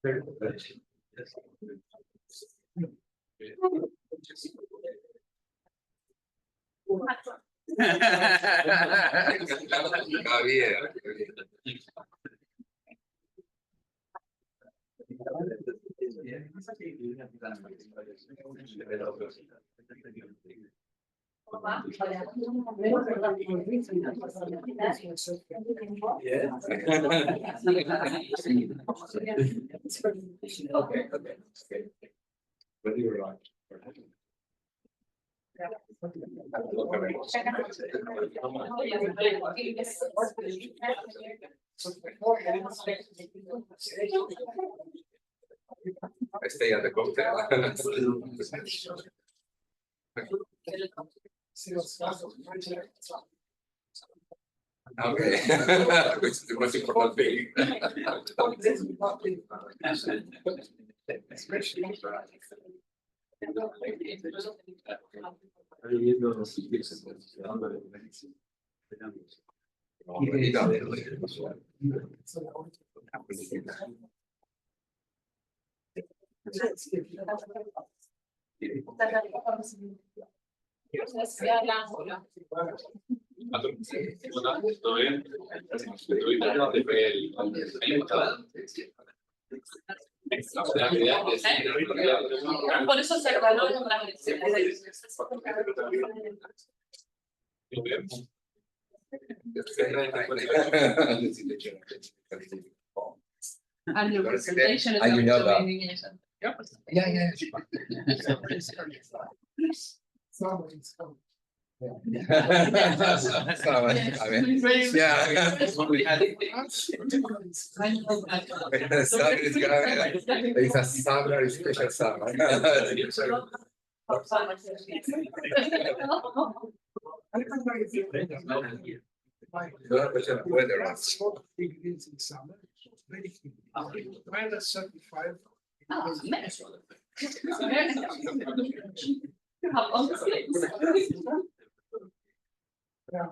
Okay. But you're right. I stay at the cocktail. Okay. Which is the most important thing. Por eso se evaluó la and your presentation is you know that. Yeah. It's a summer, special summer. Weather. Degrees in summer. Very heat. -75.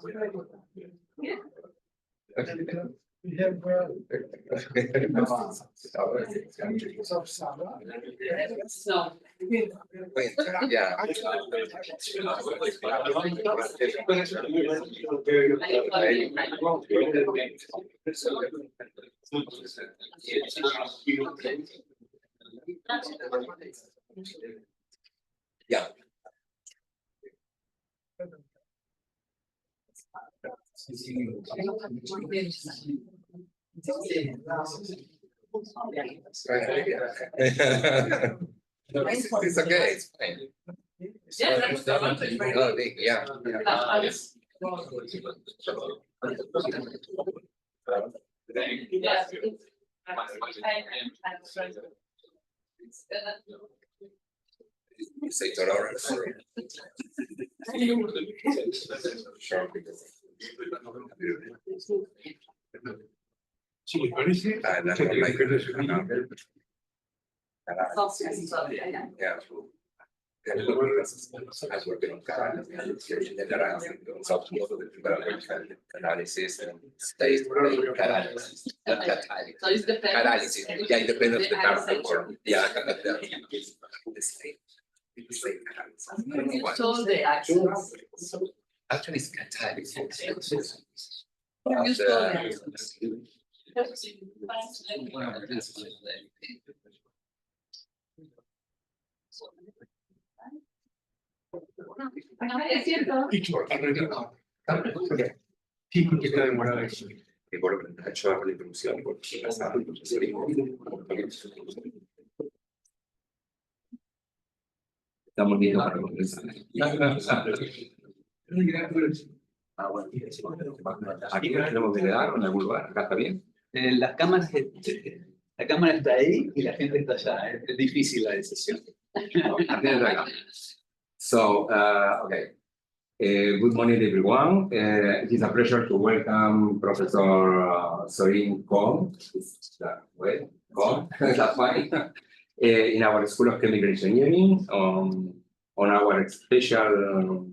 We have of summer. Yeah. It's okay, it's fine. Yeah. You say tolerance. Yeah. Analysis and state analysis. So it's depends. Analysis. Yeah, it depends on the character. Yeah. You told the actions. Actually, it's catalysis. You told the actions. Es cierto. Tiene que estar demorado eso. E vuole prendere cioè le produzioni perché la sa estamos viendo para comenzar. Aquí no tenemos que quedar en algún lugar, acá está bien. Las cámaras, la cámara está ahí y la gente está allá. Es difícil la decisión. So, okay. Good morning, everyone. It is a pleasure to welcome Professor Sorin Kohn. That way, Kohn, that's fine. In our School of Chemical Engineering, on our special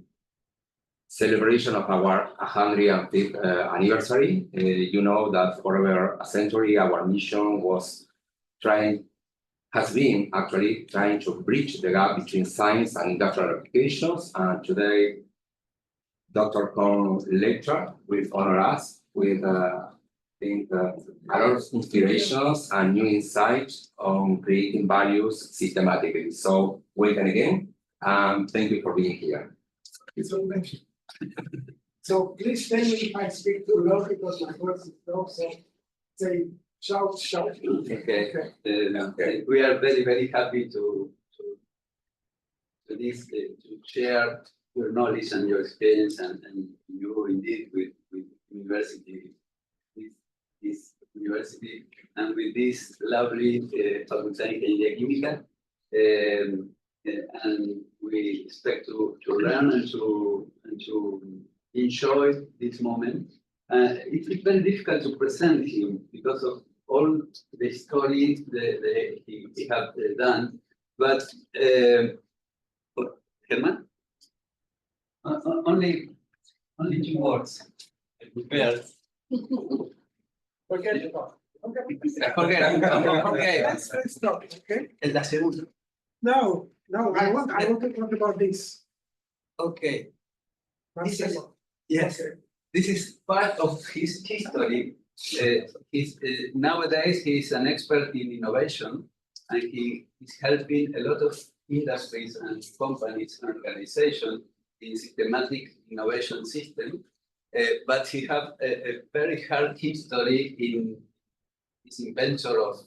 celebration of our 105th anniversary. You know that for over a century, our mission was has been actually trying to bridge the gap between science and industrial applications. And today, Dr. Con lecture will honor us with a lot of inspirations and new insights on creating values systematically. So welcome again, and thank you for being here. It's all mentioned. So please tell me if I speak too loud because my voice is low, so say shout. Okay. We are very, very happy to share your knowledge and your experience and you indeed with university, this university, and with this lovely Facultad de Ingeniería Química. And we expect to learn and to enjoy this moment. It's very difficult to present him because of all the stories that he have done, but Herman, only 2 words I prepared. Forget about it. Okay. Let's stop, okay? Es la segunda. No, I want to talk about this. Okay. Marcelo. Yes. Okay. This is part of his history. Nowadays, he's an expert in innovation, and he is helping a lot of industries and companies and organizations in systematic innovation system. But he has a very hard history in his inventor of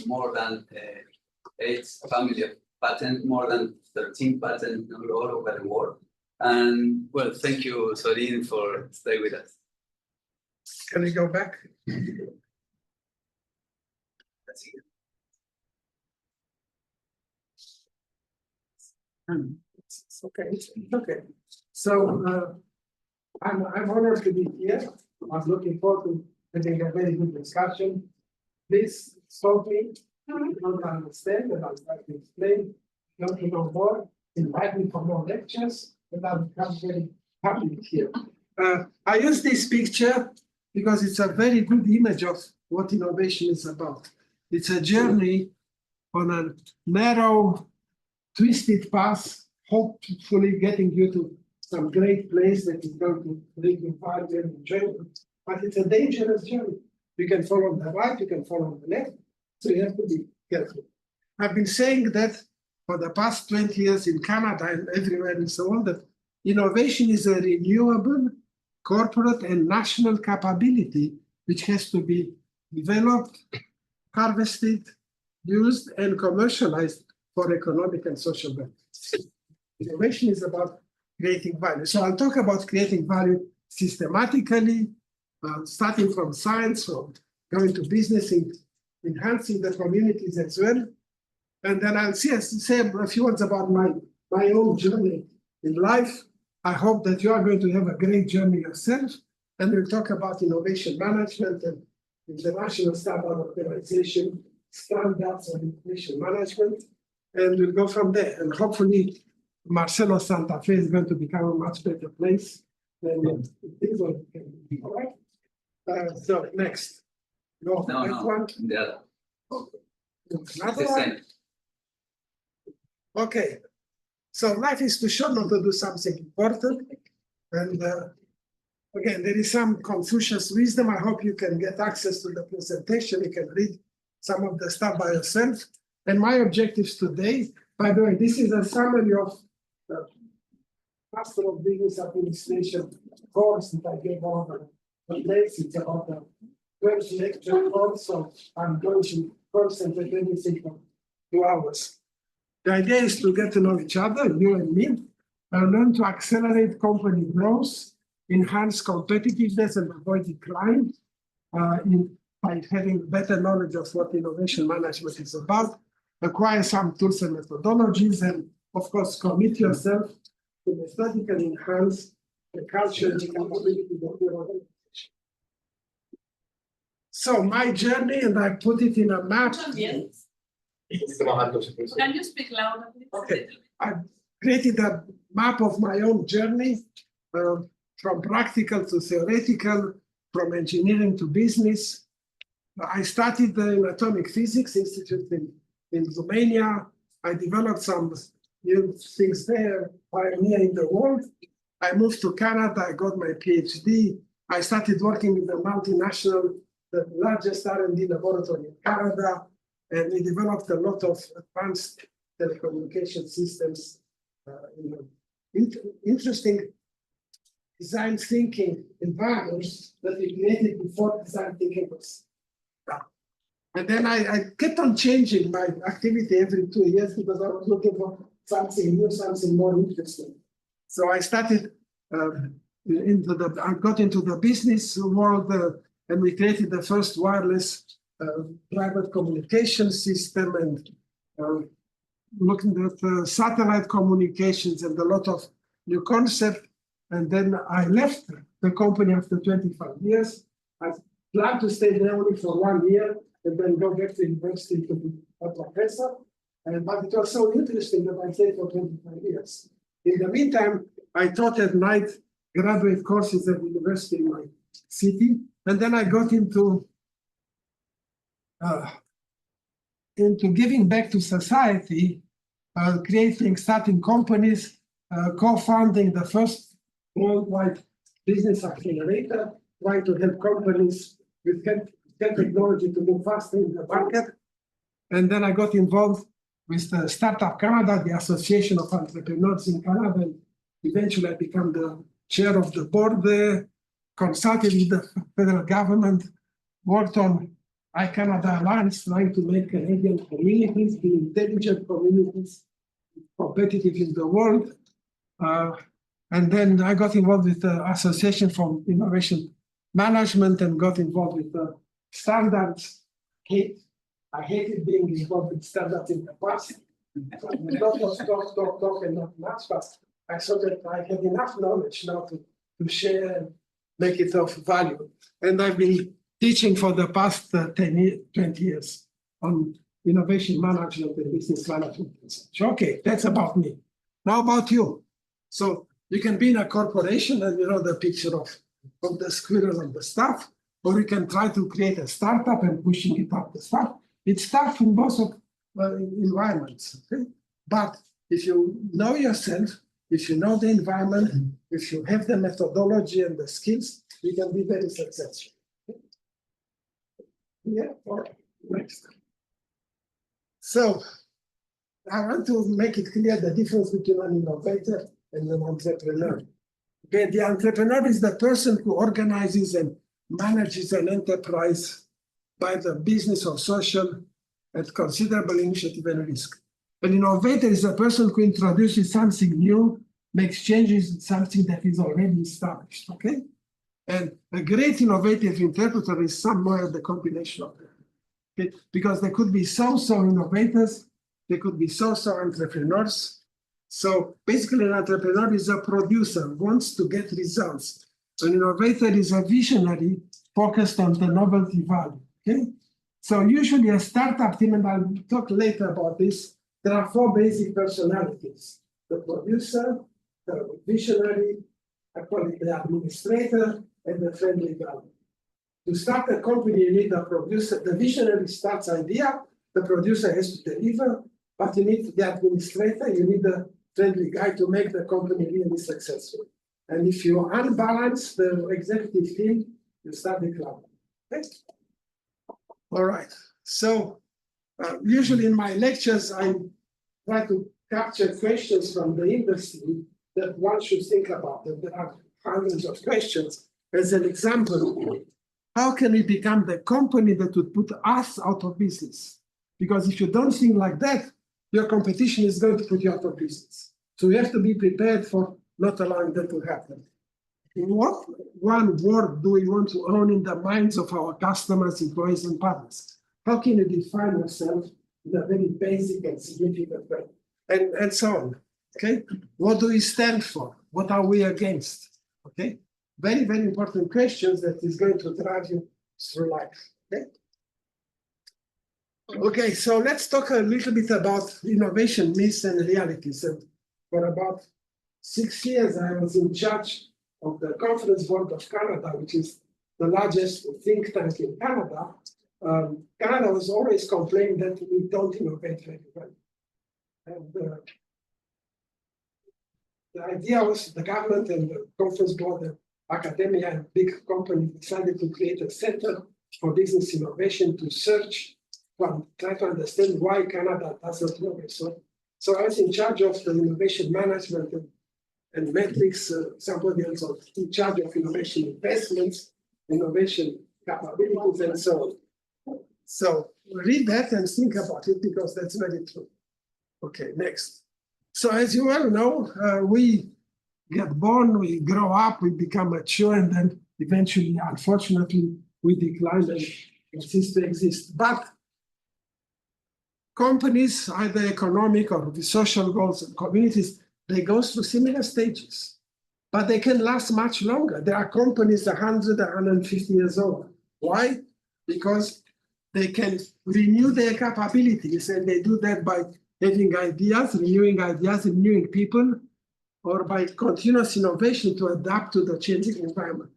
more than 8 family of patents, more than 13 patents all over the world. And well, thank you, Sorin, for staying with us. Can we go back? That's it. It's okay. So I'm honored to be here. I'm looking forward to having a very good discussion. Please stop me. If you don't understand, and I'll try to explain. Want to know more? Invite me for more lectures, and I'll become very happy here. I use this picture because it's a very good image of what innovation is about. It's a journey on a narrow, twisted path, hopefully getting you to some great place that is going to bring you value and enjoyment. But it's a dangerous journey. You can fall on the right, you can fall on the left, so you have to be careful. I've been saying that for the past 20 years in Canada and everywhere and so on, that innovation is a renewable corporate and national capability which has to be developed, harvested, used, and commercialized for economic and social benefits. Innovation is about creating value. So I'll talk about creating value systematically, starting from science, from going to business, enhancing the communities as well. And then I'll say a few words about my own journey in life. I hope that you are going to have a great journey yourself. And we'll talk about innovation management and international standard organization, standards of innovation management. And we'll go from there. And hopefully, Marcelo Santa Fe is going to become a much better place than it is. All right. So next. No, one. the other. Another The one. same. Okay. So life is too short not to do something important. And again, there is some Confucius wisdom. I hope you can get access to the presentation. You can read some of the stuff by yourself. And my objectives today, by the way, this is a summary of the Master of Business Administration course that I gave over the place. It's about the first lecture course, so I'm going to concentrate everything for 2 hours. The idea is to get to know each other, you and me, and learn to accelerate company growth, enhance competitiveness, and avoid decline by having better knowledge of what innovation management is about, acquire some tools and methodologies, and of course, commit yourself to methodically enhance the culture and the capabilities of your organization. So my journey, and I put it in a map. Can you speak louder, please? Okay. I created a map of my own journey from practical to theoretical, from engineering to business. I studied in Atomic Physics Institute in Romania. I developed some new things there, pioneer in the world. I moved to Canada, I got my PhD. I started working with a multinational, the largest R&D laboratory in Canada, and we developed a lot of advanced telecommunication systems. Interesting design thinking environments that we created before design thinking was done. And then I kept on changing my activity every 2 years because I was looking for something new, something more interesting. So I started I got into the business world and we created the first wireless private communication system and looking at satellite communications and a lot of new concepts. And then I left the company after 25 years. I planned to stay there only for 1 year and then go back to university to be a professor. But it was so interesting that I stayed for 25 years. In the meantime, I taught at night graduate courses at the university in my city. And then I got into giving back to society, starting companies, co-founding the first worldwide business accelerator, trying to help companies with technology to move faster in the market. And then I got involved with the Startup Canada, the Association of Entrepreneurs in Canada. And eventually I became the chair of the board there, consulted with the federal government, worked on iCanada Alliance, trying to make Canadian communities be intelligent communities, competitive in the world. And then I got involved with the Association for Innovation Management and got involved with the standards. I hated being involved with standards in the past. A lot of talk, and not much, but I saw that I had enough knowledge now to share and make it of value. And I've been teaching for the past 20 years on innovation management and business management. Okay, that's about me. Now about you. So you can be in a corporation and you know the picture of the squirrel and the stuff, or you can try to create a startup and pushing it up the stuff. It's tough in both of environments. Okay? But if you know yourself, if you know the environment, if you have the methodology and the skills, you can be very successful. Okay? Yeah, all right, next. So I want to make it clear the difference between an innovator and an entrepreneur. Okay, the entrepreneur is the person who organizes and manages an enterprise by the business or social at considerable initiative and risk. An innovator is a person who introduces something new, makes changes in something that is already established, okay? And a great innovative interpreter is somewhere the combination of them. Okay? Because there could be so-so innovators, there could be so-so entrepreneurs. So basically an entrepreneur is a producer, wants to get results. An innovator is a visionary focused on the novelty value, okay? So usually a startup team, and I'll talk later about this, there are 4 basic personalities: the producer, the visionary, I call it the administrator, and the friendly guy. To start a company, you need a producer. The visionary starts idea, the producer has to deliver, but you need the administrator, you need the friendly guy to make the company really successful. And if you unbalance the executive team, you start declining. Okay? All right. So usually in my lectures, I try to capture questions from the industry that one should think about. And there are hundreds of questions. As an example, how can we become the company that would put us out of business? Because if you don't think like that, your competition is going to put you out of business. So you have to be prepared for not allowing that to happen. What one word do we want to own in the minds of our customers, employees, and partners? How can you define yourself in a very basic and significant way? And so on. Okay? What do we stand for? What are we against? Okay? Very, very important questions that is going to drive you through life. Okay? Okay, so let's talk a little bit about innovation myths and realities. And for about 6 years, I was in charge of the Conference Board of Canada, which is the largest think tank in Canada. Canada was always complaining that we don't innovate very well. And the idea was the government and the conference board, the academia and big companies decided to create a center for business innovation to search, try to understand why Canada doesn't innovate. So I was in charge of the innovation management and metrics, somebody else was in charge of innovation investments, innovation capabilities, and so on. So read that and think about it because that's very true. Okay, next. So as you well know, we get born, we grow up, we become mature, and then eventually, unfortunately, we decline and cease to exist. But companies, either economic or the social goals and communities, they go through similar stages, but they can last much longer. There are companies 100, 150 years old. Why? Because they can renew their capabilities, and they do that by having ideas, renewing people, or by continuous innovation to adapt to the changing environment.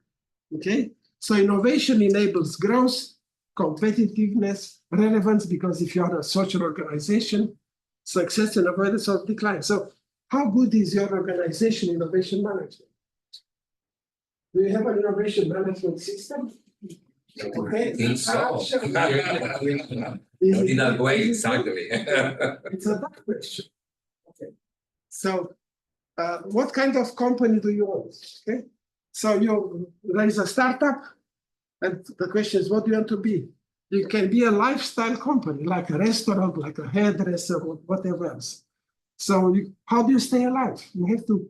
Okay? So innovation enables growth, competitiveness, relevance, because if you are a social organization, success and avoidance of decline. So how good is your organization innovation management? Do you have an innovation management system? Okay. I think so. In that way, exactly. It's a tough question. Okay. So what kind of company do you own? Okay. So you raise a startup, and the question is, what do you want to be? You can be a lifestyle company, like a restaurant, like a hairdresser, or whatever else. So how do you stay alive? You have to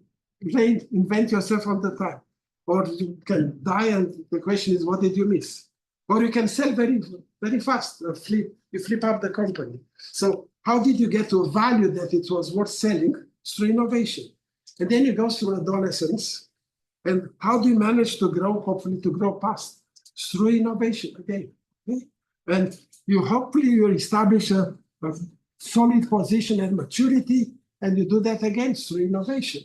invent yourself all the time. Or you can die, and the question is, what did you miss? Or you can sell very, very fast. You flip up the company. So how did you get to a value that it was worth selling? Through innovation. And then you go through adolescence. And how do you manage to grow, hopefully to grow past? Through innovation again. Okay? And hopefully you establish a solid position and maturity, and you do that again through innovation.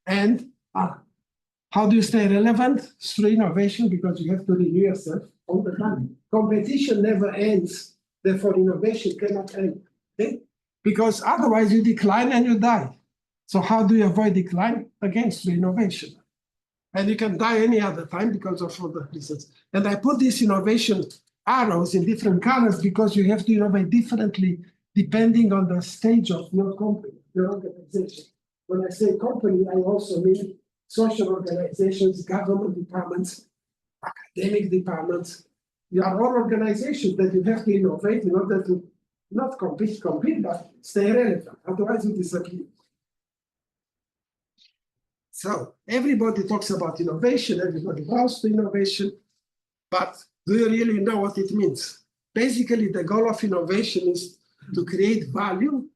And how do you stay relevant? Through innovation, because you have to renew yourself all the time. Competition never ends, therefore innovation cannot end. Okay? Because otherwise you decline and you die. So how do you avoid decline? Again, through innovation. And you can die any other time because of other reasons. And I put these innovation arrows in different colors because you have to innovate differently depending on the stage of your company, your organization. When I say company, I also mean social organizations, government departments, academic departments. You are all organizations that you have to innovate in order to not compete, but stay relevant. Otherwise, you disappear. So everybody talks about innovation, everybody wants to innovation, but do you really know what it means? Basically, the goal of innovation is to create value,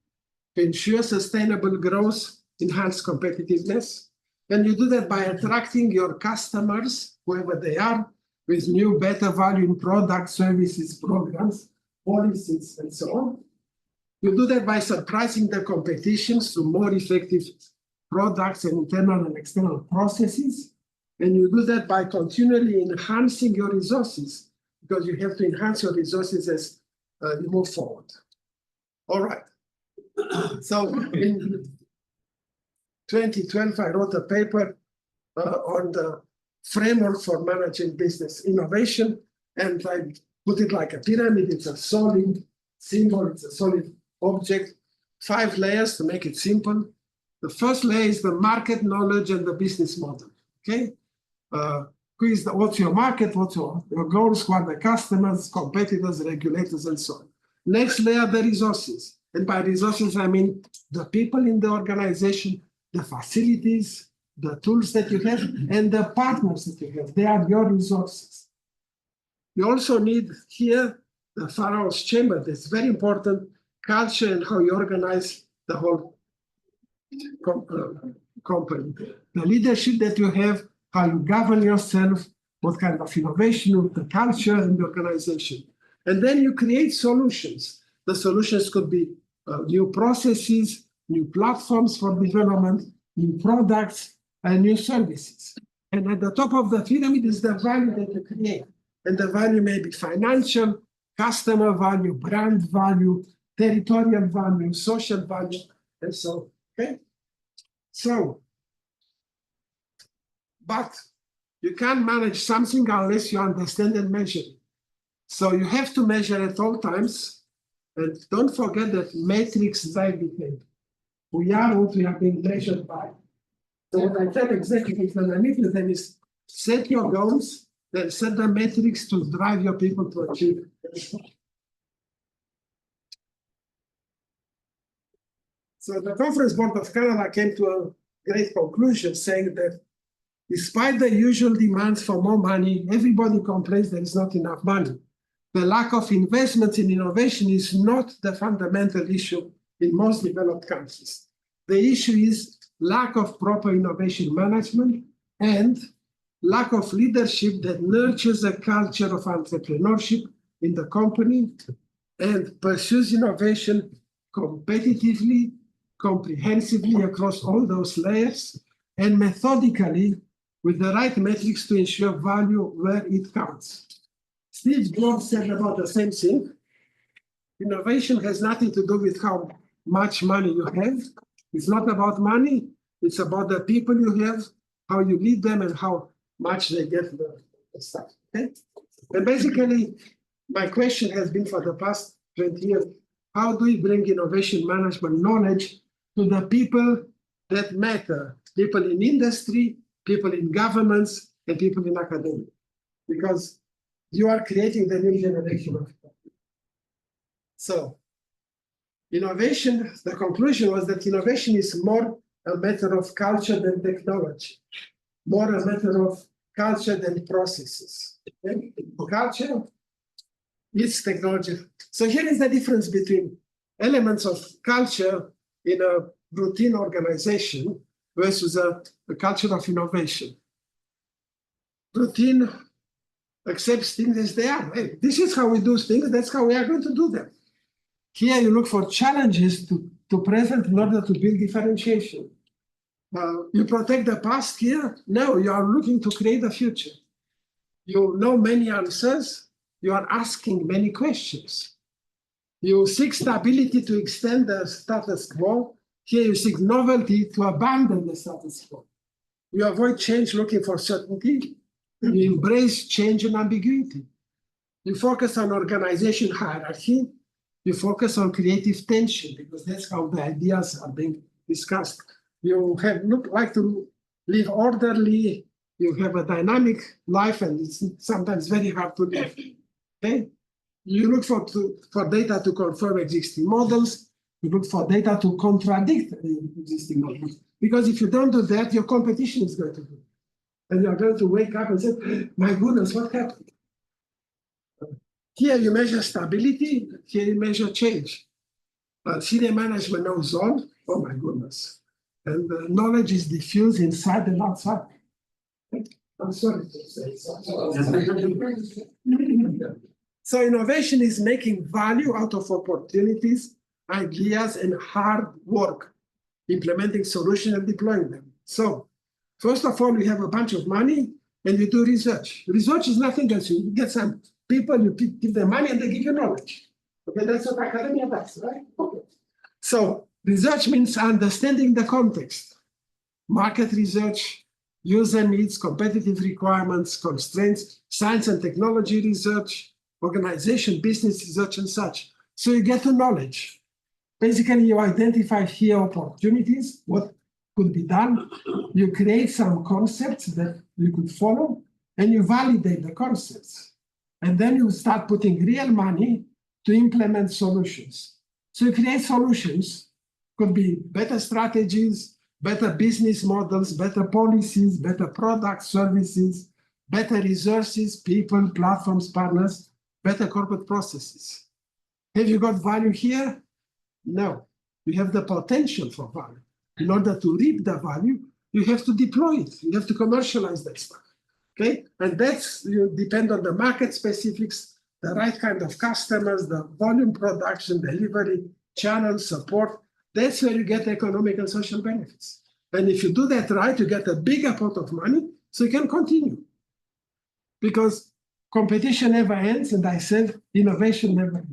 to ensure sustainable growth, enhance competitiveness. And you do that by attracting your customers, whoever they are, with new, better value in products, services, programs, policies, and so on. You do that by surprising the competition through more effective products and internal and external processes. And you do that by continually enhancing your resources, because you have to enhance your resources as you move forward. All right. So in 2012, I wrote a paper on the framework for managing business innovation, and I put it like a pyramid. It's a solid symbol, it's a solid object, 5 layers to make it simple. The first layer is the market knowledge and the business model. Okay, what's your market? What's your goals? Who are the customers, competitors, regulators, and so on. Next layer, the resources, and by resources I mean the people in the organization, the facilities, the tools that you have, and the partners that you have. They are your resources. You also need here the Pharaoh's chamber. That's very important. Culture and how you organize the whole company. The leadership that you have, how you govern yourself, what kind of innovation, the culture and the organization. And then you create solutions. The solutions could be new processes, new platforms for development, new products, and new services. And at the top of the pyramid is the value that you create. And the value may be financial, customer value, brand value, territorial value, social value, and so on. Okay? So, but you can't manage something unless you understand and measure it. So you have to measure at all times. And don't forget that matrix everything. We are what we are being measured by. So what I tell executives when I meet with them is set your goals, then set the metrics to drive your people to achieve. So the Conference Board of Canada came to a great conclusion saying that despite the usual demands for more money, everybody complains there is not enough money. The lack of investment in innovation is not the fundamental issue in most developed countries. The issue is lack of proper innovation management and lack of leadership that nurtures a culture of entrepreneurship in the company and pursues innovation competitively, comprehensively across all those layers, and methodically with the right metrics to ensure value where it counts. Steve Jobs said about the same thing. Innovation has nothing to do with how much money you have. It's not about money. It's about the people you have, how you lead them, and how much they get the stuff. Okay? And basically, my question has been for the past 20 years, how do we bring innovation management knowledge to the people that matter? People in industry, people in governments, and people in academia. Because you are creating the new generation of people. So, innovation, the conclusion was that innovation is more a matter of culture than technology, more a matter of culture than processes. Okay? Culture is technology. So here is the difference between elements of culture in a routine organization versus a culture of innovation. Routine accepts things as they are. Hey, this is how we do things, that's how we are going to do them. Here you look for challenges to present in order to build differentiation. You protect the past here? No, you are looking to create a future. You know many answers, you are asking many questions. You seek stability to extend the status quo. Here you seek novelty to abandon the status quo. You avoid change looking for certainty. You embrace change and ambiguity. You focus on organization hierarchy. You focus on creative tension because that's how the ideas are being discussed. You like to live orderly. You have a dynamic life, and it's sometimes very hard to live. Okay? You look for data to confirm existing models. You look for data to contradict existing models. Because if you don't do that, your competition is going to do it. And you're going to wake up and say, my goodness, what happened? Here you measure stability, here you measure change. But senior management knows all, oh my goodness. And the knowledge is diffused inside and outside. I'm sorry to say so. So innovation is making value out of opportunities, ideas, and hard work, implementing solutions and deploying them. So first of all, you have a bunch of money and you do research. Research is nothing else. You get some people, you give them money and they give you knowledge. Okay, that's what academia does, right? Okay. So research means understanding the context. Market research, user needs, competitive requirements, constraints, science and technology research, organization, business research, and such. So you get to knowledge. Basically, you identify here opportunities, what could be done. You create some concepts that you could follow, and you validate the concepts. And then you start putting real money to implement solutions. So you create solutions, could be better strategies, better business models, better policies, better products, services, better resources, people, platforms, partners, better corporate processes. Have you got value here? No. You have the potential for value. In order to reap the value, you have to deploy it. You have to commercialize that stuff. Okay? And that's, you depend on the market specifics, the right kind of customers, the volume production, delivery, channel support. That's where you get economic and social benefits. And if you do that right, you get a bigger pot of money so you can continue. Because competition never ends, and I said innovation never ends.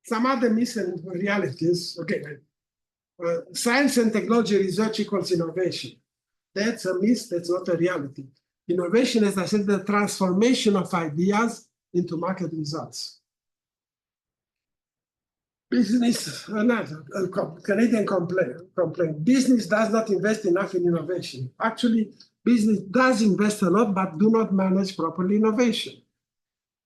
Some other myths and realities. Okay, science and technology research equals innovation. That's a myth, that's not a reality. Innovation, as I said, the transformation of ideas into market results. Business, another Canadian complaint. Business does not invest enough in innovation. Actually, business does invest a lot, but do not manage properly innovation.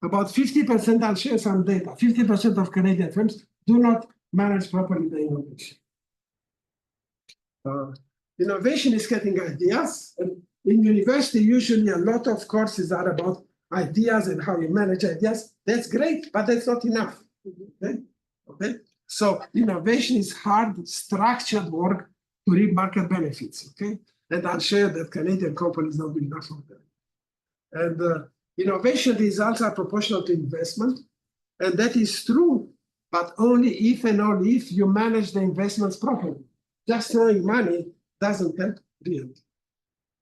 About 50%, I'll share some data, 50% of Canadian firms do not manage properly the innovation. Innovation is getting ideas, and in university, usually a lot of courses are about ideas and how you manage ideas. That's great, but that's not enough. Okay? So innovation is hard, structured work to reap market benefits. Okay, and I'll share that Canadian companies don't do enough of them. And innovation results are proportional to investment, and that is true, but only if and only if you manage the investments properly. Just throwing money doesn't help really.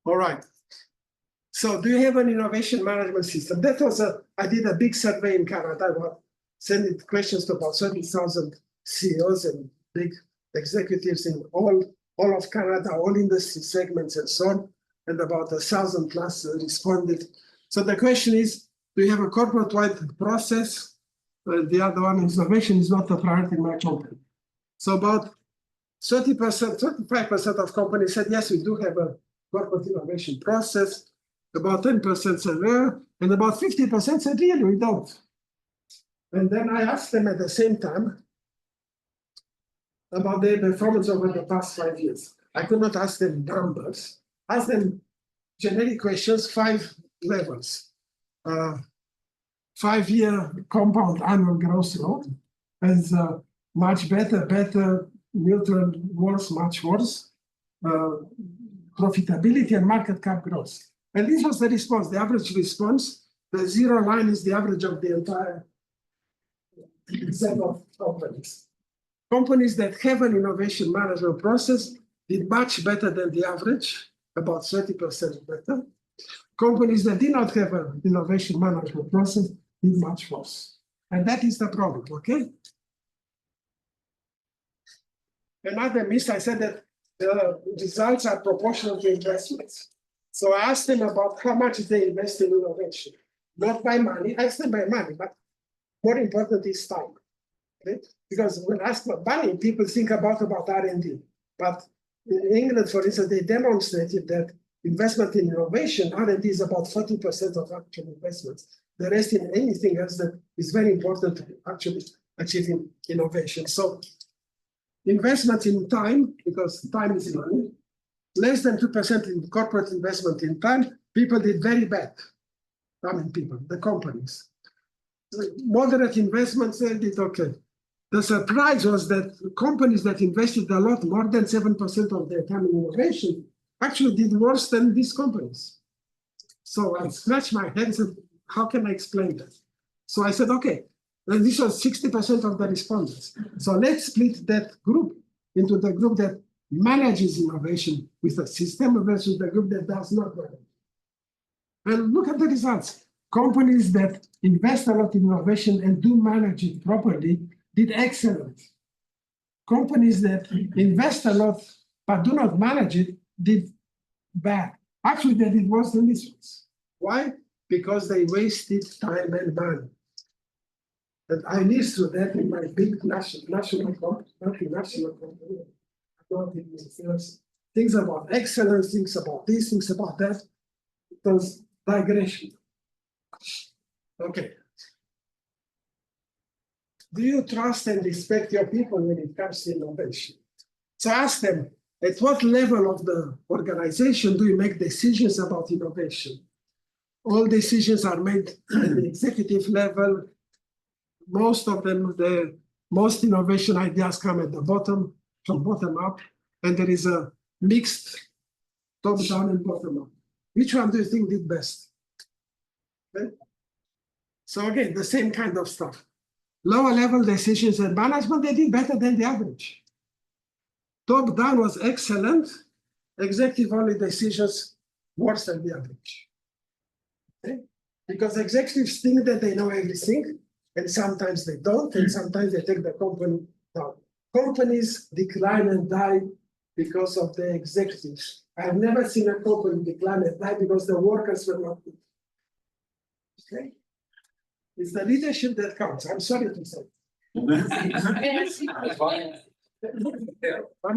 All right. So do you have an innovation management system? That was I did a big survey in Canada. I sending questions to about 30,000 CEOs and big executives in all of Canada, all industry segments and so on, and about 1,000 plus responded. So the question is, do you have a corporate-wide process? The other one is innovation is not a priority in my company. So about 30%, 35% of companies said, yes, we do have a corporate innovation process. About 10% said, and about 50% said, really, we don't. And then I asked them at the same time about their performance over the past 5 years. I could not ask them numbers. Ask them generic questions, 5 levels. 5-year compound annual growth rate is much better, neutral, worse, much worse. Profitability and market cap growth. And this was the response, the average response. The 0 line is the average of the entire set of companies. Companies that have an innovation management process did much better than the average, about 30% better. Companies that did not have an innovation management process did much worse. And that is the problem, okay? Another myth, I said that the results are proportional to investments. So I asked them about how much they invest in innovation. Not by money, I asked them by money, but more important is time. Okay? Because when asked about money, people think about R&D. But in England, for instance, they demonstrated that investment in innovation, R&D is about 40% of actual investments. The rest in anything else that is very important to actually achieving innovation. So investment in time, because time is money, less than 2% in corporate investment in time, people did very bad. I mean, people, the companies. Moderate investments, they did okay. The surprise was that companies that invested a lot, more than 7% of their time in innovation, actually did worse than these companies. So I scratched my head and said, how can I explain that? So I said, okay, and this was 60% of the respondents. So let's split that group into the group that manages innovation with a system versus the group that does not manage. And look at the results. Companies that invest a lot in innovation and do manage it properly did excellent. Companies that invest a lot but do not manage it did bad. Actually, they did worse than these ones. Why? Because they wasted time and money. And I lived through that in my big national company. Things about excellence, things about this, things about that. It was digression. Okay. Do you trust and respect your people when it comes to innovation? So ask them, at what level of the organization do you make decisions about innovation? All decisions are made at the executive level. Most of them, the most innovation ideas come at the bottom, from bottom up, and there is a mixed top down and bottom up. Which one do you think did best? Okay. So again, the same kind of stuff. Lower level decisions and management, they did better than the average. Top down was excellent. Executive only decisions worse than the average. Okay? Because executives think that they know everything, and sometimes they don't, and sometimes they take the company down. Companies decline and die because of the executives. I have never seen a company decline and die because the workers were not good. Okay? It's the leadership that counts. I'm sorry to say. I'm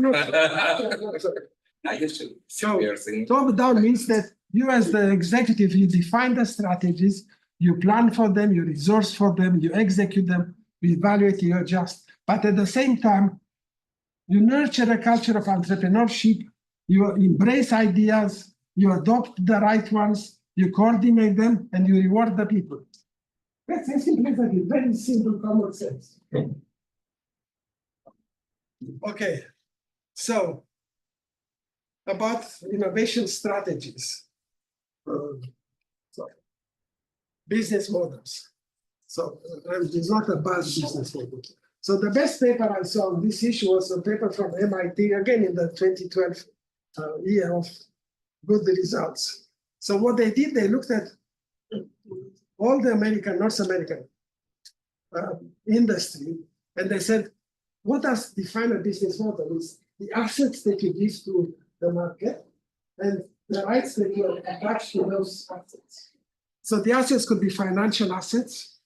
not sorry. I used to. So, Piercing. top down means that you as the executive, you define the strategies, you plan for them, you resource for them, you execute them, you evaluate, you adjust. But at the same time, you nurture a culture of entrepreneurship, you embrace ideas, you adopt the right ones, you coordinate them, and you reward the people. That's as simple as that. Very simple common sense. Okay, so about innovation strategies, business models. So it's not a bad business model. So the best paper I saw on this issue was a paper from MIT, again in the 2012 year of good results. So what they did, they looked at all the North American industry, and they said, what does define a business model is the assets that you give to the market and the rights that you attach to those assets. So the assets could be financial assets,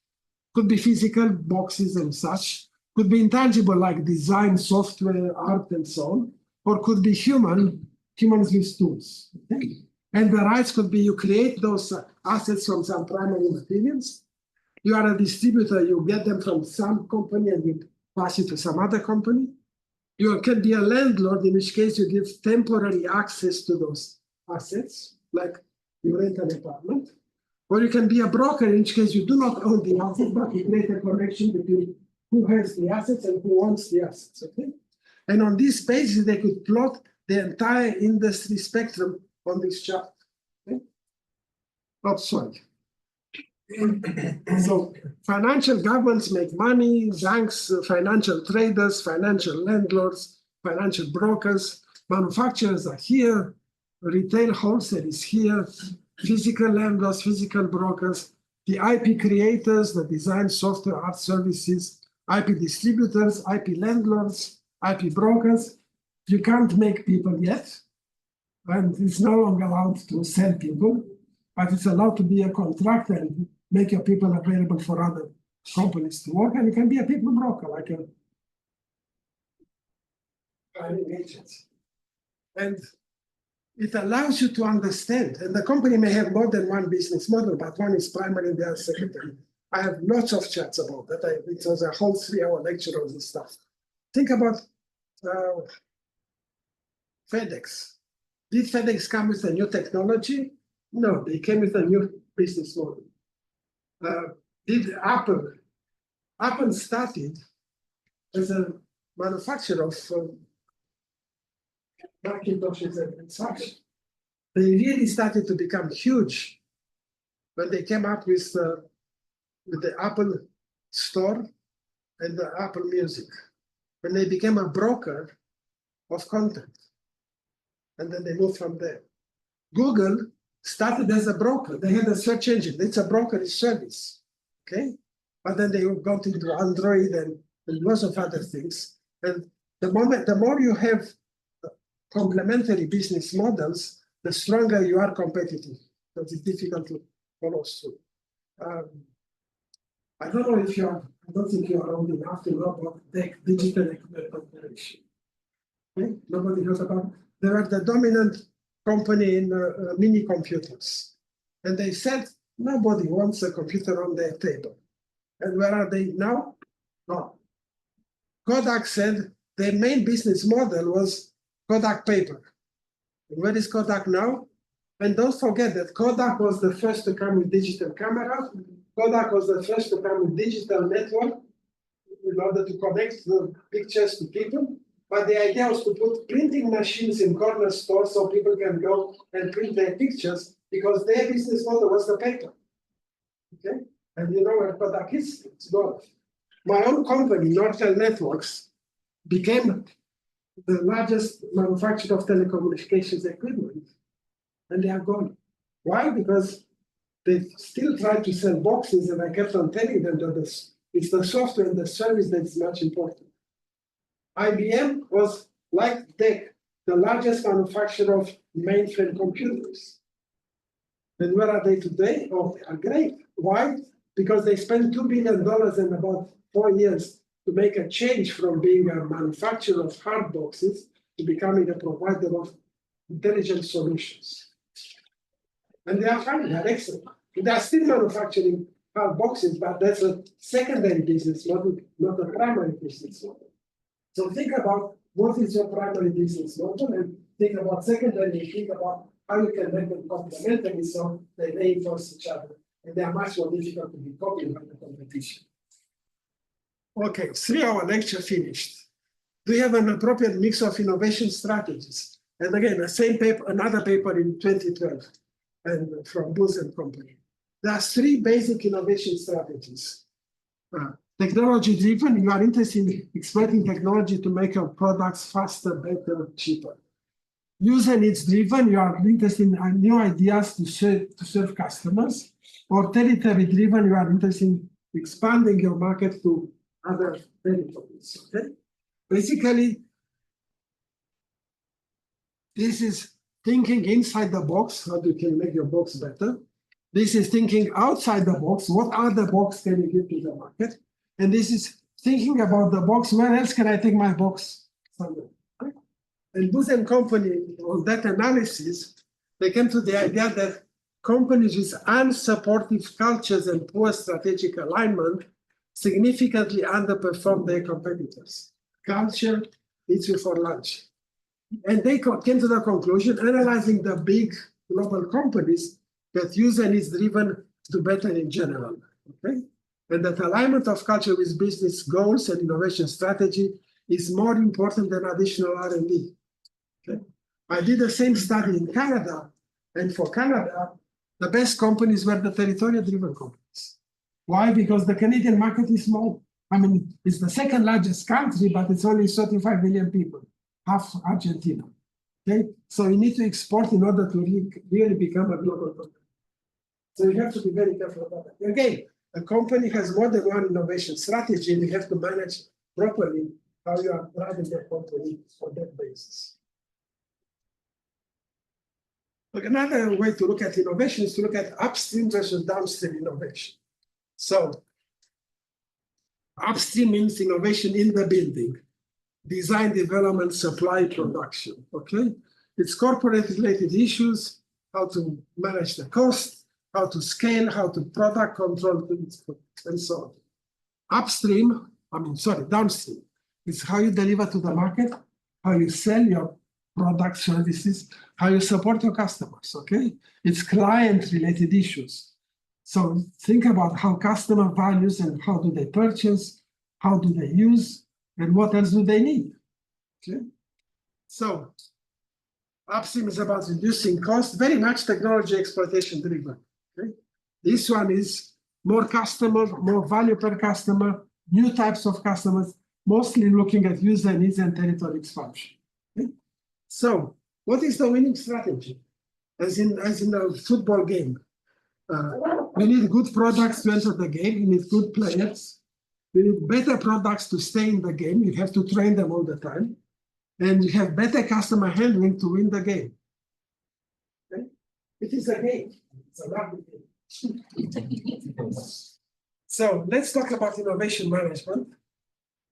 could be physical boxes and such, could be intangible like design, software, art, and so on, or could be humans use tools. Okay? And the rights could be you create those assets from some primary materials. You are a distributor, you get them from some company and you pass it to some other company. You can be a landlord, in which case you give temporary access to those assets, like you rent an apartment. Or you can be a broker, in which case you do not own the asset, but you create a connection between who has the assets and who owns the assets, okay? And on this basis, they could plot the entire industry spectrum on this chart, okay? Oh, sorry. So financial governments make money, banks, financial traders, financial landlords, financial brokers, manufacturers are here, retail wholesale is here, physical landlords, physical brokers, the IP creators, the design, software, art services, IP distributors, IP landlords, IP brokers. You can't make people yet, and it's no longer allowed to sell people, but it's allowed to be a contractor and make your people available for other companies to work, and you can be a people broker, like a hiring agent. And it allows you to understand, and the company may have more than one business model, but one is primary and the other secondary. I have lots of chats about that. It was a whole 3-hour lecture on this stuff. Think about FedEx. Did FedEx come with a new technology? No, they came with a new business model. Did Apple? Apple started as a manufacturer of Macintoshes and such. They really started to become huge when they came up with the Apple Store and the Apple Music. When they became a broker of content. And then they moved from there. Google started as a broker. They had a search engine. It's a brokerage service, okay? But then they got into Android and lots of other things. And the more you have complementary business models, the stronger you are competitive. Because it's difficult to follow through. I don't know if I don't think you are old enough to know about digital equipment corporation. Okay? Nobody knows about it. They were the dominant company in mini computers. And they said, nobody wants a computer on their table. And where are they now? No. Kodak said their main business model was Kodak paper. And where is Kodak now? And don't forget that Kodak was the first to come with digital cameras. Kodak was the first to come with digital network in order to connect the pictures to people. But the idea was to put printing machines in corner stores so people can go and print their pictures because their business model was the paper. Okay? And you know where Kodak is? It's gone. My own company, Nortel Networks, became the largest manufacturer of telecommunications equipment. And they are gone. Why? Because they still try to sell boxes, and I kept on telling them that it's the software and the service that's much important. IBM was, like DEC, the largest manufacturer of mainframe computers. And where are they today? Oh, they are great. Why? Because they spent $2 billion in about 4 years to make a change from being a manufacturer of hard boxes to becoming a provider of intelligent solutions. And they are fine, they are excellent. They are still manufacturing hard boxes, but that's a secondary business model, not a primary business model. So think about what is your primary business model, and think about secondary, and think about how you can make them complementary so they reinforce each other. And they are much more difficult to be copied by the competition. Okay, 3-hour lecture finished. Do you have an appropriate mix of innovation strategies? And again, the same paper, another paper in 2012, and from Booz and Company. There are 3 basic innovation strategies. Technology-driven, you are interested in exploiting technology to make your products faster, better, cheaper. User needs-driven, you are interested in new ideas to serve customers. Or territory-driven, you are interested in expanding your market to other territories. Okay? Basically, this is thinking inside the box, how you can make your box better. This is thinking outside the box, what other box can you give to the market? And this is thinking about the box, where else can I take my box? And Booz and Company, on that analysis, they came to the idea that companies with unsupportive cultures and poor strategic alignment significantly underperform their competitors. Culture eats you for lunch. And they came to the conclusion, analyzing the big global companies, that user needs driven to better in general. Okay? And that alignment of culture with business goals and innovation strategy is more important than additional R&D. Okay? I did the same study in Canada, and for Canada, the best companies were the territorial-driven companies. Why? Because the Canadian market is small. I mean, it's the second largest country, but it's only 35 million people, half Argentina. Okay? So you need to export in order to really become a global company. So you have to be very careful about that. Again, a company has more than one innovation strategy, and you have to manage properly how you are driving that company on that basis. But another way to look at innovation is to look at upstream versus downstream innovation. So upstream means innovation in the building, design, development, supply, production. Okay, it's corporate-related issues, how to manage the cost, how to scale, how to product control, and so on. Downstream is how you deliver to the market, how you sell your product, services, how you support your customers. Okay, it's client-related issues. So think about how customer values and how do they purchase, how do they use, and what else do they need. Okay, so upstream is about reducing cost, very much technology exploitation driven. Okay? This one is more customer, more value per customer, new types of customers, mostly looking at user needs and territory expansion. Okay? So what is the winning strategy? As in a football game, we need good products to enter the game, we need good players, we need better products to stay in the game, you have to train them all the time, and you have better customer handling to win the game. Okay? It is a game. It's a lovely game. So let's talk about innovation management.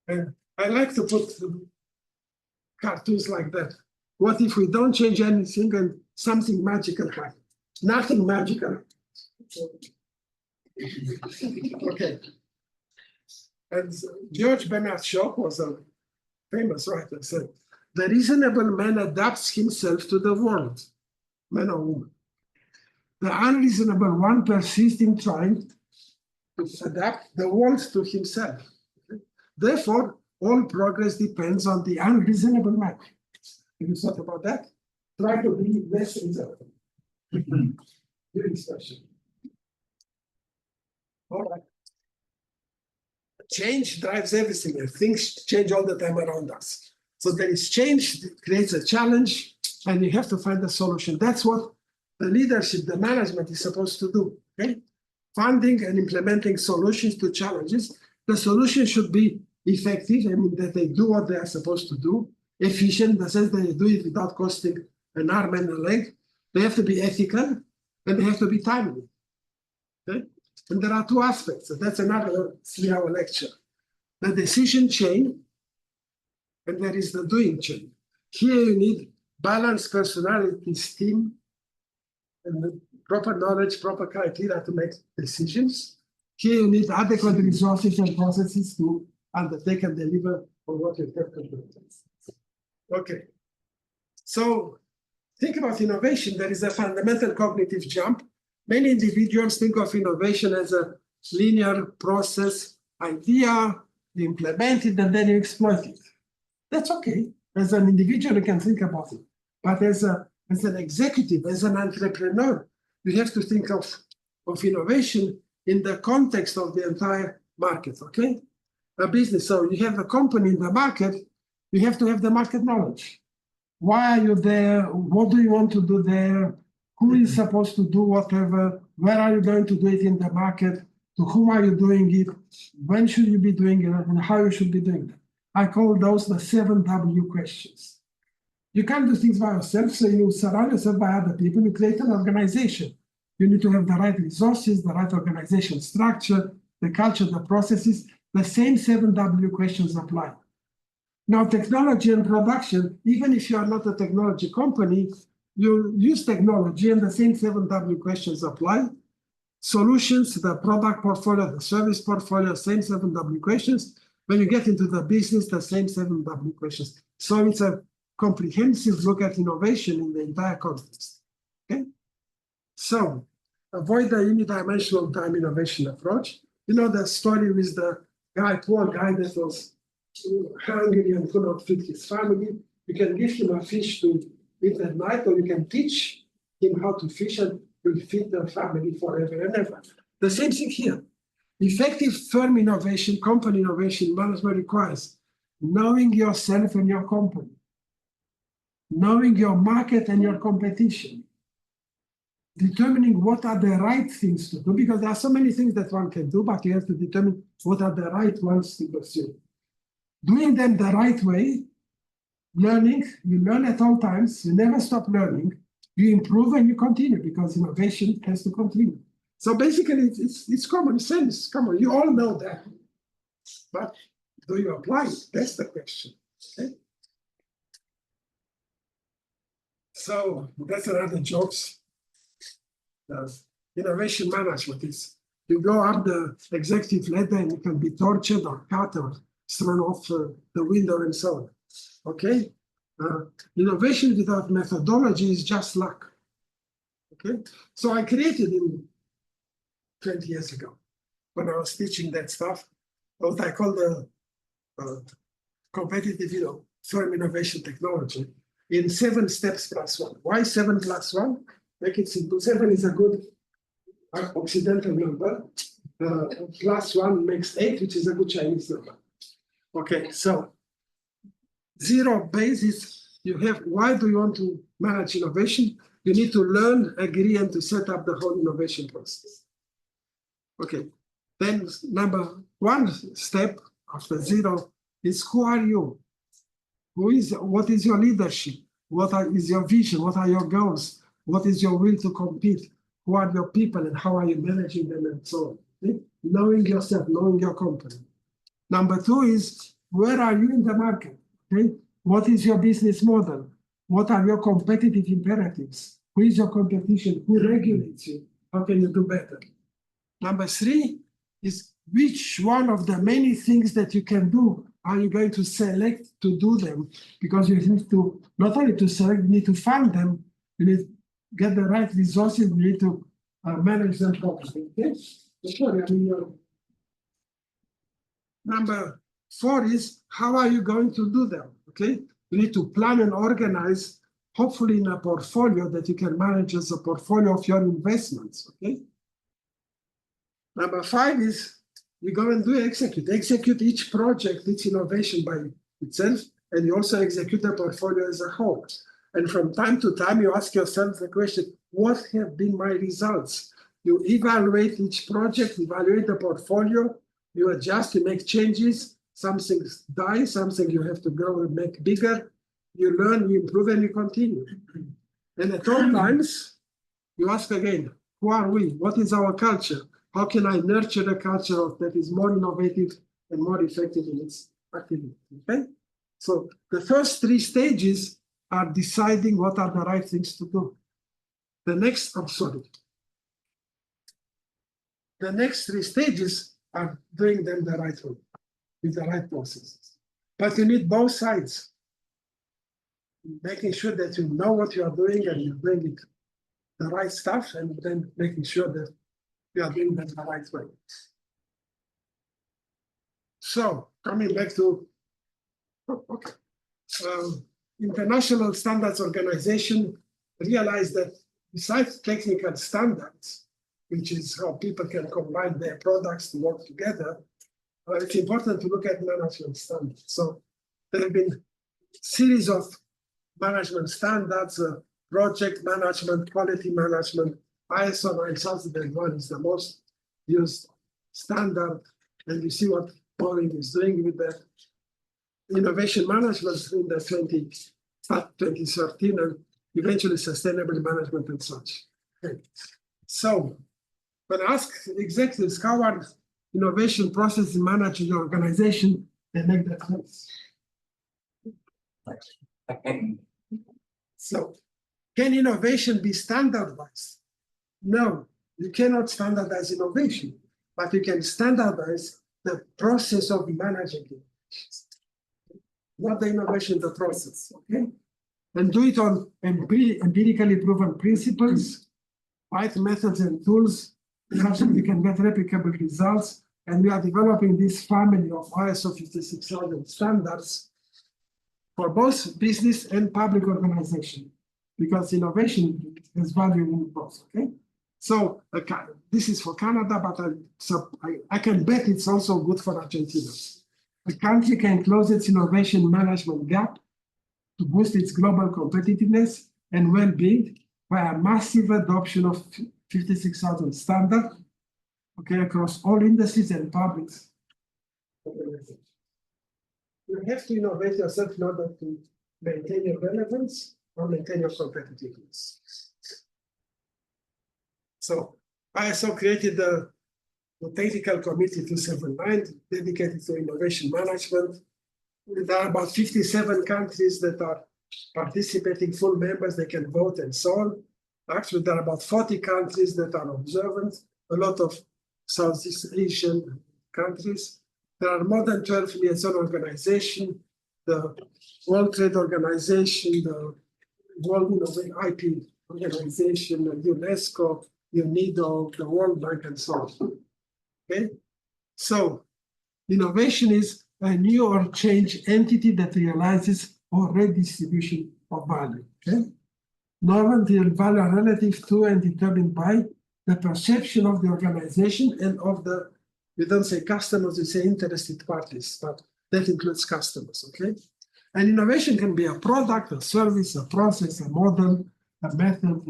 And I like to put cartoons like that. What if we don't change anything and something magical happens? Nothing magical. Okay. And George Bernard Shaw was a famous writer, said, the reasonable man adapts himself to the world, man or woman. The unreasonable one persists in trying to adapt the world to himself. Therefore, all progress depends on the unreasonable man. Have you thought about that? Try to be less reasonable. Very special. All right. Change drives everything, and things change all the time around us. So there is change, that creates a challenge, and you have to find a solution. That's what the leadership, the management is supposed to do. Okay, funding and implementing solutions to challenges. The solution should be effective, I mean that they do what they are supposed to do, efficient in the sense that they do it without costing an arm and a leg. They have to be ethical and they have to be timely. Okay, and there are two aspects. So that's another 3-hour lecture. The decision chain, and there is the doing chain. Here you need balanced personalities, team, and the proper knowledge, proper criteria to make decisions. Here you need adequate resources and processes to undertake and deliver on what you have to do. Okay. So think about innovation. There is a fundamental cognitive jump. Many individuals think of innovation as a linear process, idea, you implement it, and then you exploit it. That's okay. As an individual, you can think about it. But as an executive, as an entrepreneur, you have to think of innovation in the context of the entire market, okay? A business, so you have a company in the market, you have to have the market knowledge. Why are you there? What do you want to do there? Who is supposed to do whatever? Where are you going to do it in the market? To whom are you doing it? When should you be doing it? And how you should be doing it? I call those the 7 W questions. You can't do things by yourself, so you surround yourself by other people, you create an organization. You need to have the right resources, the right organization structure, the culture, the processes. The same 7 W questions apply. Now, technology and production, even if you are not a technology company, you use technology and the same 7 W questions apply. Solutions, the product portfolio, the service portfolio, same 7 W questions. When you get into the business, the same 7 W questions. So it's a comprehensive look at innovation in the entire context. Okay? So avoid the unidimensional time innovation approach. You know the story with the poor guy that was hungry and could not feed his family. You can give him a fish to eat at night, or you can teach him how to fish and will feed the family forever and ever. The same thing here. Effective firm innovation, company innovation management requires knowing yourself and your company, knowing your market and your competition, determining what are the right things to do, because there are so many things that one can do, but you have to determine what are the right ones to pursue. Doing them the right way, learning, you learn at all times, you never stop learning, you improve and you continue, because innovation has to continue. So basically, it's common sense. Come on, you all know that. But do you apply it? That's the question. Okay? So that's another jokes. Innovation management is you go up the executive ladder and you can be tortured or cut or thrown off the window and so on. Okay? Innovation without methodology is just luck. Okay? So I created in 20 years ago, when I was teaching that stuff, what I call the competitive, firm innovation technology in 7 steps plus 1. Why 7 plus 1? Make it simple. 7 is a good Occidental number. Plus 1 makes 8, which is a good Chinese number. Okay, so 0 basis, you have, why do you want to manage innovation? You need to learn, agree, and to set up the whole innovation process. Okay, then number 1 step after 0 is who are you? What is your leadership? Is your vision? What are your goals? What is your will to compete? Who are your people and how are you managing them and so on? Okay? Knowing yourself, knowing your company. Number 2 is where are you in the market? Okay? What is your business model? What are your competitive imperatives? Who is your competition? Who regulates you? How can you do better? Number 3 is which one of the many things that you can do are you going to select to do them? Because you have to, not only to select, you need to fund them, you need to get the right resources, you need to manage them properly. Okay? Sorry, number 4 is how are you going to do them? Okay? You need to plan and organize, hopefully in a portfolio that you can manage as a portfolio of your investments. Okay? Number 5 is we go and do execute each project, each innovation by itself, and you also execute the portfolio as a whole. And from time to time, you ask yourself the question, what have been my results? You evaluate each project, evaluate the portfolio, you adjust, you make changes, some things die, something you have to grow and make bigger. You learn, you improve, and you continue. And at all times, you ask again, who are we? What is our culture? How can I nurture a culture that is more innovative and more effective in its activity? Okay? So the first 3 stages are deciding what are the right things to do. The next 3 stages are doing them the right way, with the right processes. But you need both sides. Making sure that you know what you are doing and you're doing it the right stuff, and then making sure that you are doing them the right way. So coming back to International Standards Organization realized that besides technical standards, which is how people can combine their products to work together, it's important to look at management standards. So there have been a series of management standards, project management, quality management. ISO 9001 is the most used standard, and you see what Boeing is doing with the innovation management in the 2013 and eventually sustainable management and such. Okay. So when I ask executives how are innovation processes managed in your organization, they make that sense. So can innovation be standardized? No, you cannot standardize innovation, but you can standardize the process of managing it. Not the innovation, the process, okay? And do it on empirically proven principles, right methods and tools, such that you can get replicable results. And we are developing this family of ISO 56000 standards for both business and public organization, because innovation has value in both, okay? So this is for Canada, but I can bet it's also good for Argentina. A country can close its innovation management gap to boost its global competitiveness and well-being by a massive adoption of 56,000 standard, okay, across all industries and public organizations. You have to innovate yourself in order to maintain your relevance or maintain your competitiveness. So ISO created the Technical Committee 279 dedicated to innovation management. There are about 57 countries that are participating, full members, they can vote and so on. Actually, there are about 40 countries that are observant, a lot of Southeast Asian countries. There are more than 12 liaison organizations, the World Trade Organization, the World IP Organization, UNESCO, UNIDO, the World Bank, and so on. Okay, so innovation is a new or changed entity that realizes or redistribution of value. Okay, novelty and value are relative to and determined by the perception of the organization and of the, we don't say customers, we say interested parties, but that includes customers. Okay, and innovation can be a product, a service, a process, a model, a method,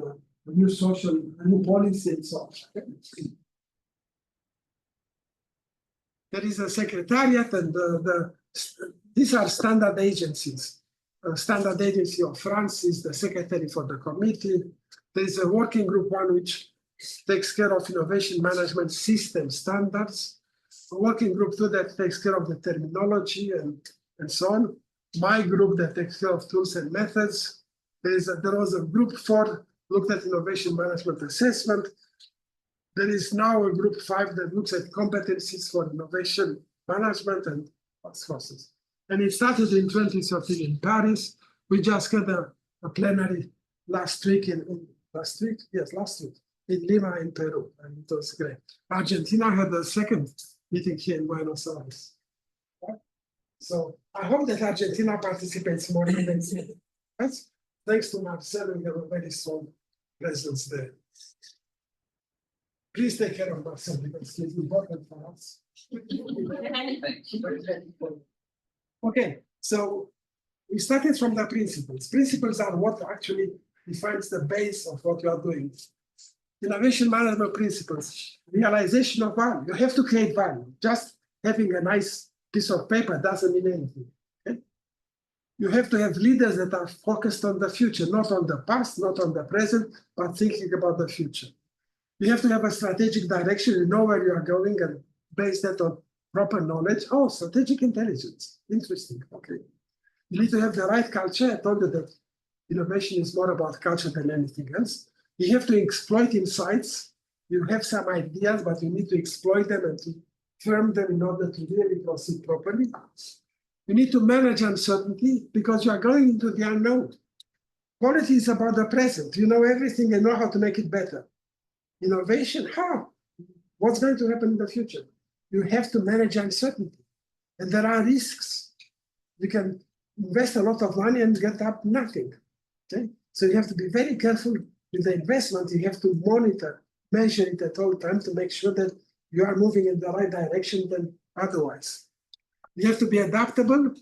a new social, a new policy, and so on. Okay? There is a secretariat, and these are standard agencies. Standard Agency of France is the secretary for the committee. There is a working group one which takes care of innovation management system standards. A working group two that takes care of the terminology and so on. My group that takes care of tools and methods. There was a group 4 looked at innovation management assessment. There is now a group 5 that looks at competencies for innovation management and processes. And it started in 2013 in Paris. We just had a plenary last week in Lima in Peru, and it was great. Argentina had a second meeting here in Buenos Aires. Yeah? So I hope that Argentina participates more in the yes? Thanks to Marcelo, we have a very strong presence there. Please take care of Marcelo because he's important for us. Okay, so we started from the principles. Principles are what actually defines the base of what you are doing. Innovation management principles, realization of value. You have to create value. Just having a nice piece of paper doesn't mean anything. Okay? You have to have leaders that are focused on the future, not on the past, not on the present, but thinking about the future. You have to have a strategic direction, you know where you are going, and base that on proper knowledge. Oh, strategic intelligence. Interesting. Okay. You need to have the right culture. I told you that innovation is more about culture than anything else. You have to exploit insights. You have some ideas, but you need to exploit them and to firm them in order to really proceed properly. You need to manage uncertainty because you are going into the unknown. Quality is about the present. You know everything and know how to make it better. Innovation, how? What's going to happen in the future? You have to manage uncertainty. And there are risks. You can invest a lot of money and get up nothing. Okay? So you have to be very careful with the investment. You have to monitor, measure it at all times to make sure that you are moving in the right direction than otherwise. You have to be adaptable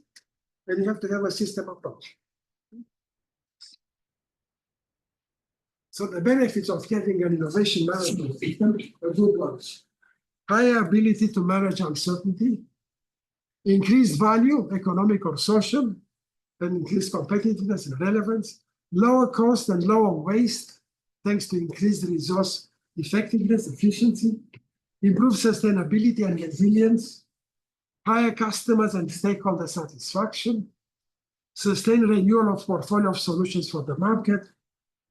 and you have to have a system approach. So the benefits of having an innovation management system are good ones. Higher ability to manage uncertainty, increased value, economic or social, and increased competitiveness and relevance, lower cost and lower waste, thanks to increased resource effectiveness, efficiency, improved sustainability and resilience, higher customers and stakeholder satisfaction, sustained renewal of portfolio of solutions for the market,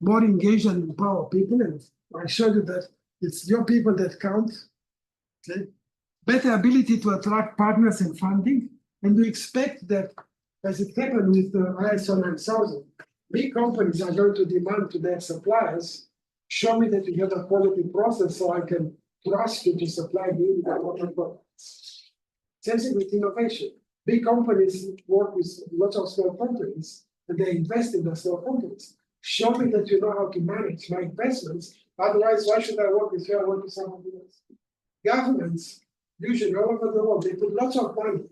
more engaged and empower people. And I showed you that it's your people that count. Okay? Better ability to attract partners and funding. And we expect that, as it happened with the ISO 9000, big companies are going to demand to their suppliers, show me that you have a quality process so I can trust you to supply me with a quality product. Same thing with innovation. Big companies work with lots of small companies, and they invest in the small companies. Show me that you know how to manage my investments. Otherwise, why should I work with you? I work with somebody else. Governments, usually all over the world, they put lots of money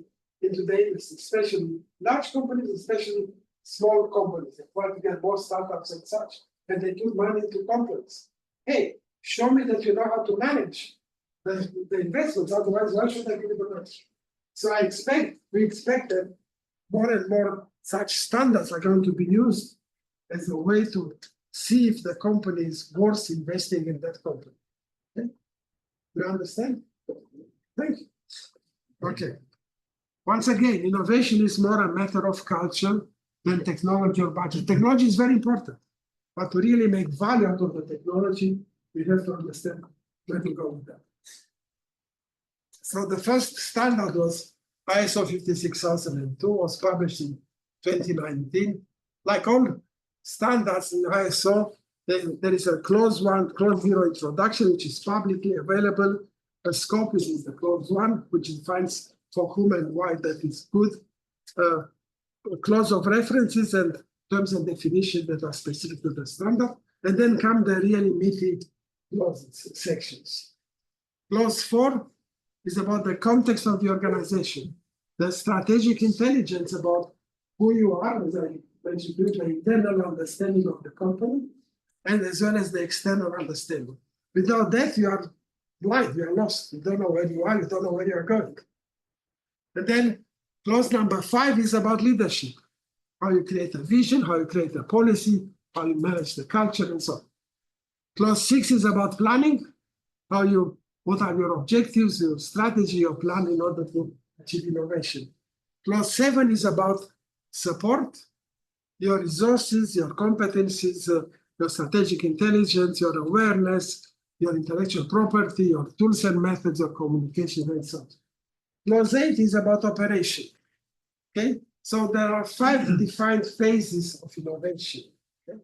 into the industry, especially large companies, especially small companies. They try to get more startups and such, and they put money into companies. Hey, show me that you know how to manage the investments. Otherwise, why should I give you the money? So we expect that more and more such standards are going to be used as a way to see if the company is worth investing in that company. Okay? You understand? Thank you. Okay. Once again, innovation is more a matter of culture than technology or budget. Technology is very important, but to really make value out of the technology, we have to understand where to go with that. So the first standard was ISO 56002, was published in 2019. Like all standards in ISO, there is a clause 1, clause 0 introduction, which is publicly available. A scope is the clause 1, which defines for whom and why that is good. A clause of references and terms and definitions that are specific to the standard. And then come the really meaty clauses, sections. Clause 4 is about the context of the organization, the strategic intelligence about who you are, as I mentioned, the internal understanding of the company, and as well as the external understanding. Without that, you are blind, you are lost. You don't know where you are, you don't know where you are going. And then clause number 5 is about leadership, how you create a vision, how you create a policy, how you manage the culture, and so on. Clause 6 is about planning, what are your objectives, your strategy, your plan in order to achieve innovation. Clause 7 is about support, your resources, your competencies, your strategic intelligence, your awareness, your intellectual property, your tools and methods of communication, and so on. Clause 8 is about operation. Okay, so there are 5 defined phases of innovation, okay?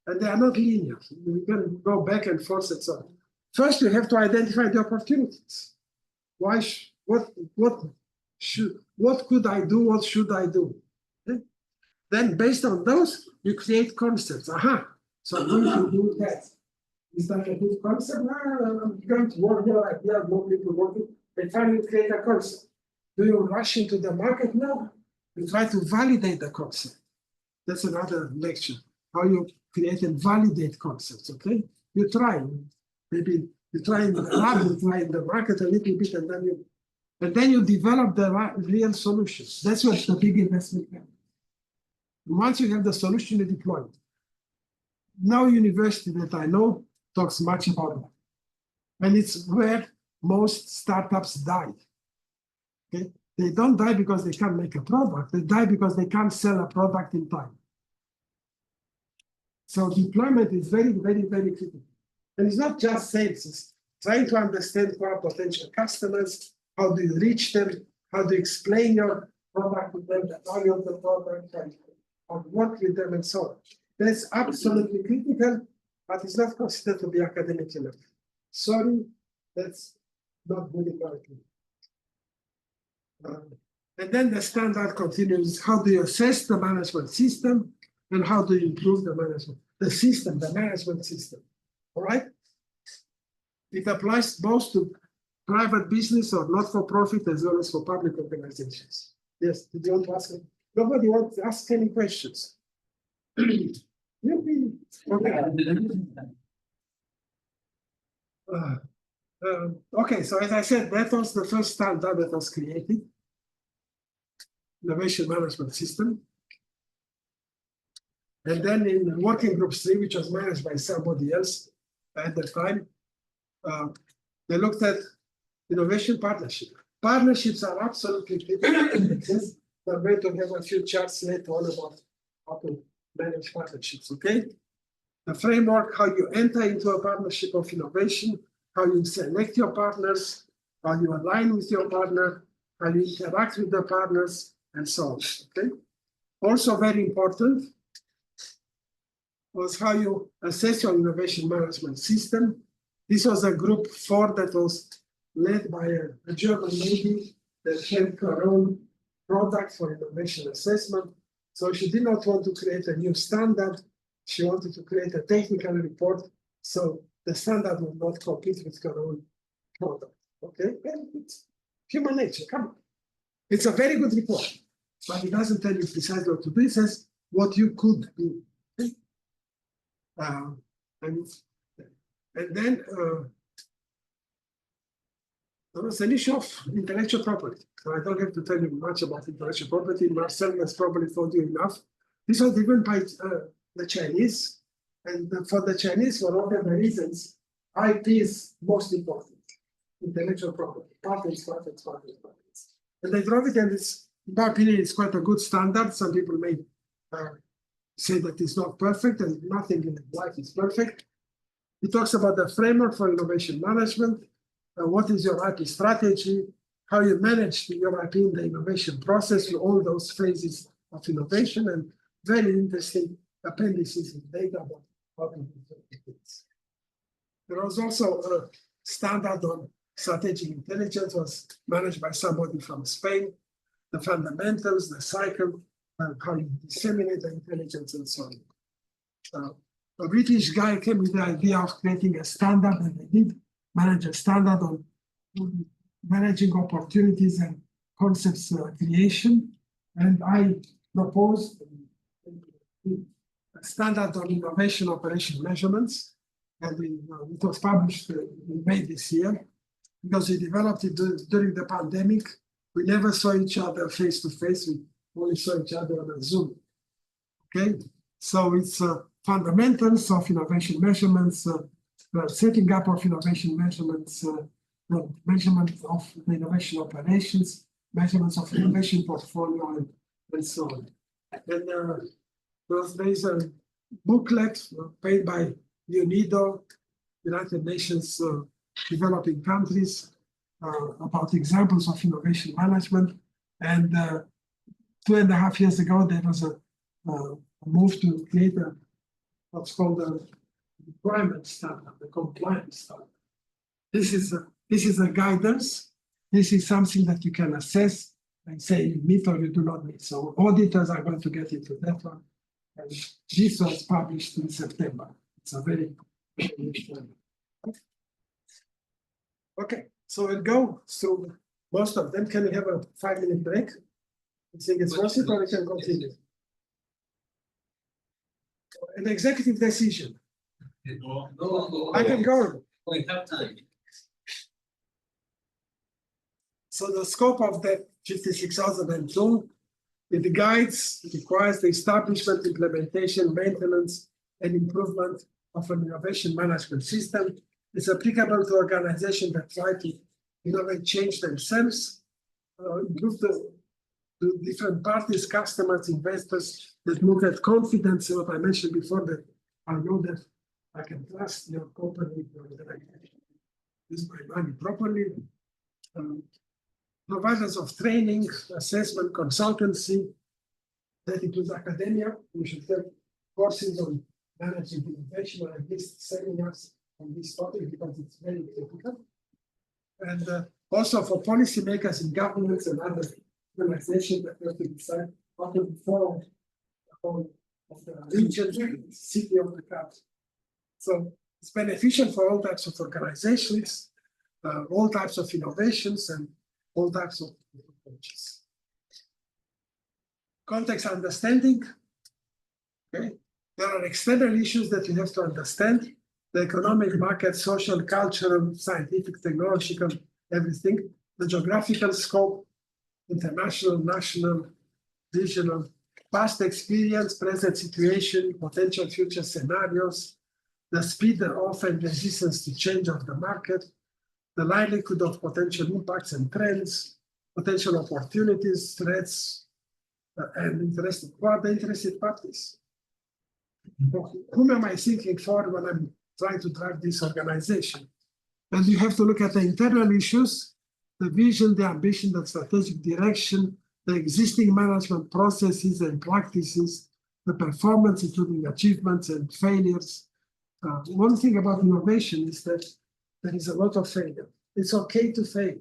And they are not linear. We can go back and forth and so on. First, you have to identify the opportunities. What could I do? What should I do? Okay? Then, based on those, you create concepts. Aha! So I'm going to do that. Is that a good concept? I'm going to work here like that. More people working. And finally create a concept. Do you rush into the market? No. You try to validate the concept. That's another lecture. How you create and validate concepts. Okay? You try. maybe you try in the lab, you try in the market a little bit, and then you develop the real solutions. That's what the big investment is. Once you have the solution, you deploy it. No university that I know talks much about that. And it's where most startups die. Okay? They don't die because they can't make a product. They die because they can't sell a product in time. So deployment is very, very, very critical. And it's not just sales. It's trying to understand who are potential customers, how do you reach them, how do you explain your product to them, the value of the product, how to work with them, and so on. That's absolutely critical, but it's not considered to be academic enough. Sorry, that's not good enough. And then the standard continues, how do you assess the management system and how do you improve the management, the management system, all right? It applies both to private business or not-for-profit as well as for public organizations. Yes, did you want to ask? Nobody wants to ask any questions. Okay. Okay, so as I said, that was the first standard that was created, innovation management system. And then in working group 3, which was managed by somebody else at the time, they looked at innovation partnership. Partnerships are absolutely critical. We're going to have a few charts later on about how to manage partnerships, okay? The framework, how you enter into a partnership of innovation, how you select your partners, how you align with your partner, how you interact with the partners, and so on, okay? Also very important was how you assess your innovation management system. This was a group 4 that was led by a German lady that had her own product for innovation assessment. So she did not want to create a new standard. She wanted to create a technical report so the standard would not compete with her own product. Okay, and it's human nature, come on. It's a very good report, but it doesn't tell you precisely what to do. It says what you could do. And then there was an issue of intellectual property. So I don't have to tell you much about intellectual property. Marcel has probably told you enough. This was driven by the Chinese. And for the Chinese, for all the reasons, IP is most important. Intellectual property, patents. And they drove it, and it's, in my opinion, it's quite a good standard. Some people may say that it's not perfect, and nothing in life is perfect. It talks about the framework for innovation management. What is your IP strategy? How you manage your IP in the innovation process through all those phases of innovation, and very interesting appendices and data about how to do things. There was also a standard on strategic intelligence, was managed by somebody from Spain. The fundamentals, the cycle, how you disseminate the intelligence, and so on. A British guy came with the idea of creating a standard, and they did manage a standard on managing opportunities and concepts creation. And I proposed a standard on innovation operation measurements. And it was published in May this year, because we developed it during the pandemic. We never saw each other face to face. We only saw each other on a Zoom. Okay, so it's fundamentals of innovation measurements, setting up of innovation measurements, measurement of the innovation operations, measurements of innovation portfolio, and so on. And there is a booklet paid by UNIDO, United Nations Developing Countries, about examples of innovation management. And 2.5 years ago, there was a move to create what's called a requirement standard, the compliance standard. This is a guidance. This is something that you can assess and say you meet or you do not meet. So auditors are going to get into that one. And this was published in September. It's a very okay. So we'll go through most of them. Can we have a 5-minute break? I think it's worth it, or we can continue. An executive decision. I can go. We have time. So the scope of that 56,002, it guides, it requires the establishment, implementation, maintenance, and improvement of an innovation management system. It's applicable to organizations that try to innovate, change themselves, improve to different parties, customers, investors that look at confidence, what I mentioned before, that I know that I can trust your company, your organization, use my money properly. Providers of training, assessment, consultancy, that includes academia. We should have courses on managing innovation, or at least seminars on this topic, because it's very critical. And also for policymakers in governments and other organizations that have to decide how to inform the whole of the region, city of the country. So it's beneficial for all types of organizations, all types of innovations, and all types of approaches. Context understanding. Okay. There are external issues that you have to understand. The economic, market, social, cultural, scientific, technological, everything. The geographical scope, international, national, regional, past experience, present situation, potential future scenarios, the speed of and resistance to change of the market, the likelihood of potential impacts and trends, potential opportunities, threats, and interested. Who are the interested parties? Whom am I thinking for when I'm trying to drive this organization? And you have to look at the internal issues, the vision, the ambition, the strategic direction, the existing management processes and practices, the performance, including achievements and failures. One thing about innovation is that there is a lot of failure. It's okay to fail,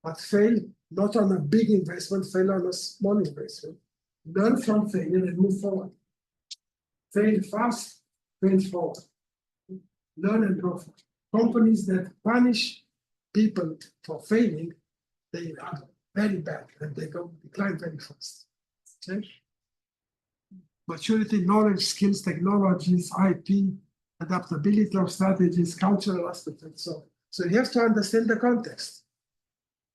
but fail not on a big investment, fail on a small investment. Learn from failure and move forward. Fail fast, fail forward. Learn and go forward. Companies that punish people for failing, they are very bad and they go decline very fast. Okay? Maturity, knowledge, skills, technologies, IP, adaptability of strategies, cultural aspects. So you have to understand the context,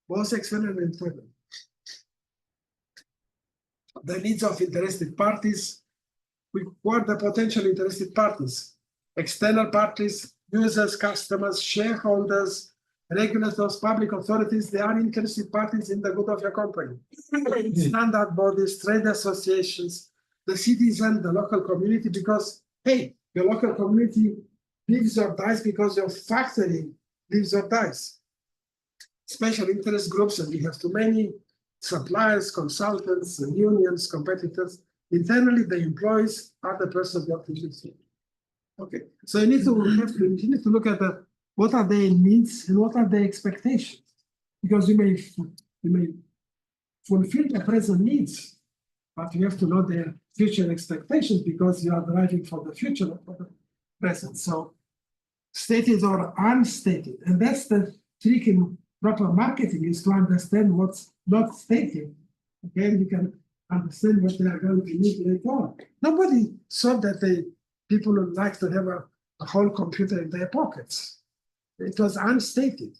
both external and internal. The needs of interested parties. Who are the potential interested parties? External parties, users, customers, shareholders, regulators, public authorities. They are interested parties in the good of your company. Standard bodies, trade associations, the citizen, the local community, because, hey, your local community lives or dies because your factory lives or dies. Special interest groups, and we have too many suppliers, consultants, unions, competitors. Internally, the employees are the persons you have to use. Okay, so you need to look at what are their needs and what are their expectations, because you may fulfill the present needs, but you have to know their future expectations because you are driving for the future, not for the present. So stated or unstated, and that's the trick in proper marketing, is to understand what's not stated. Okay, you can understand what they are going to need later on. Nobody thought that people would like to have a whole computer in their pockets. It was unstated,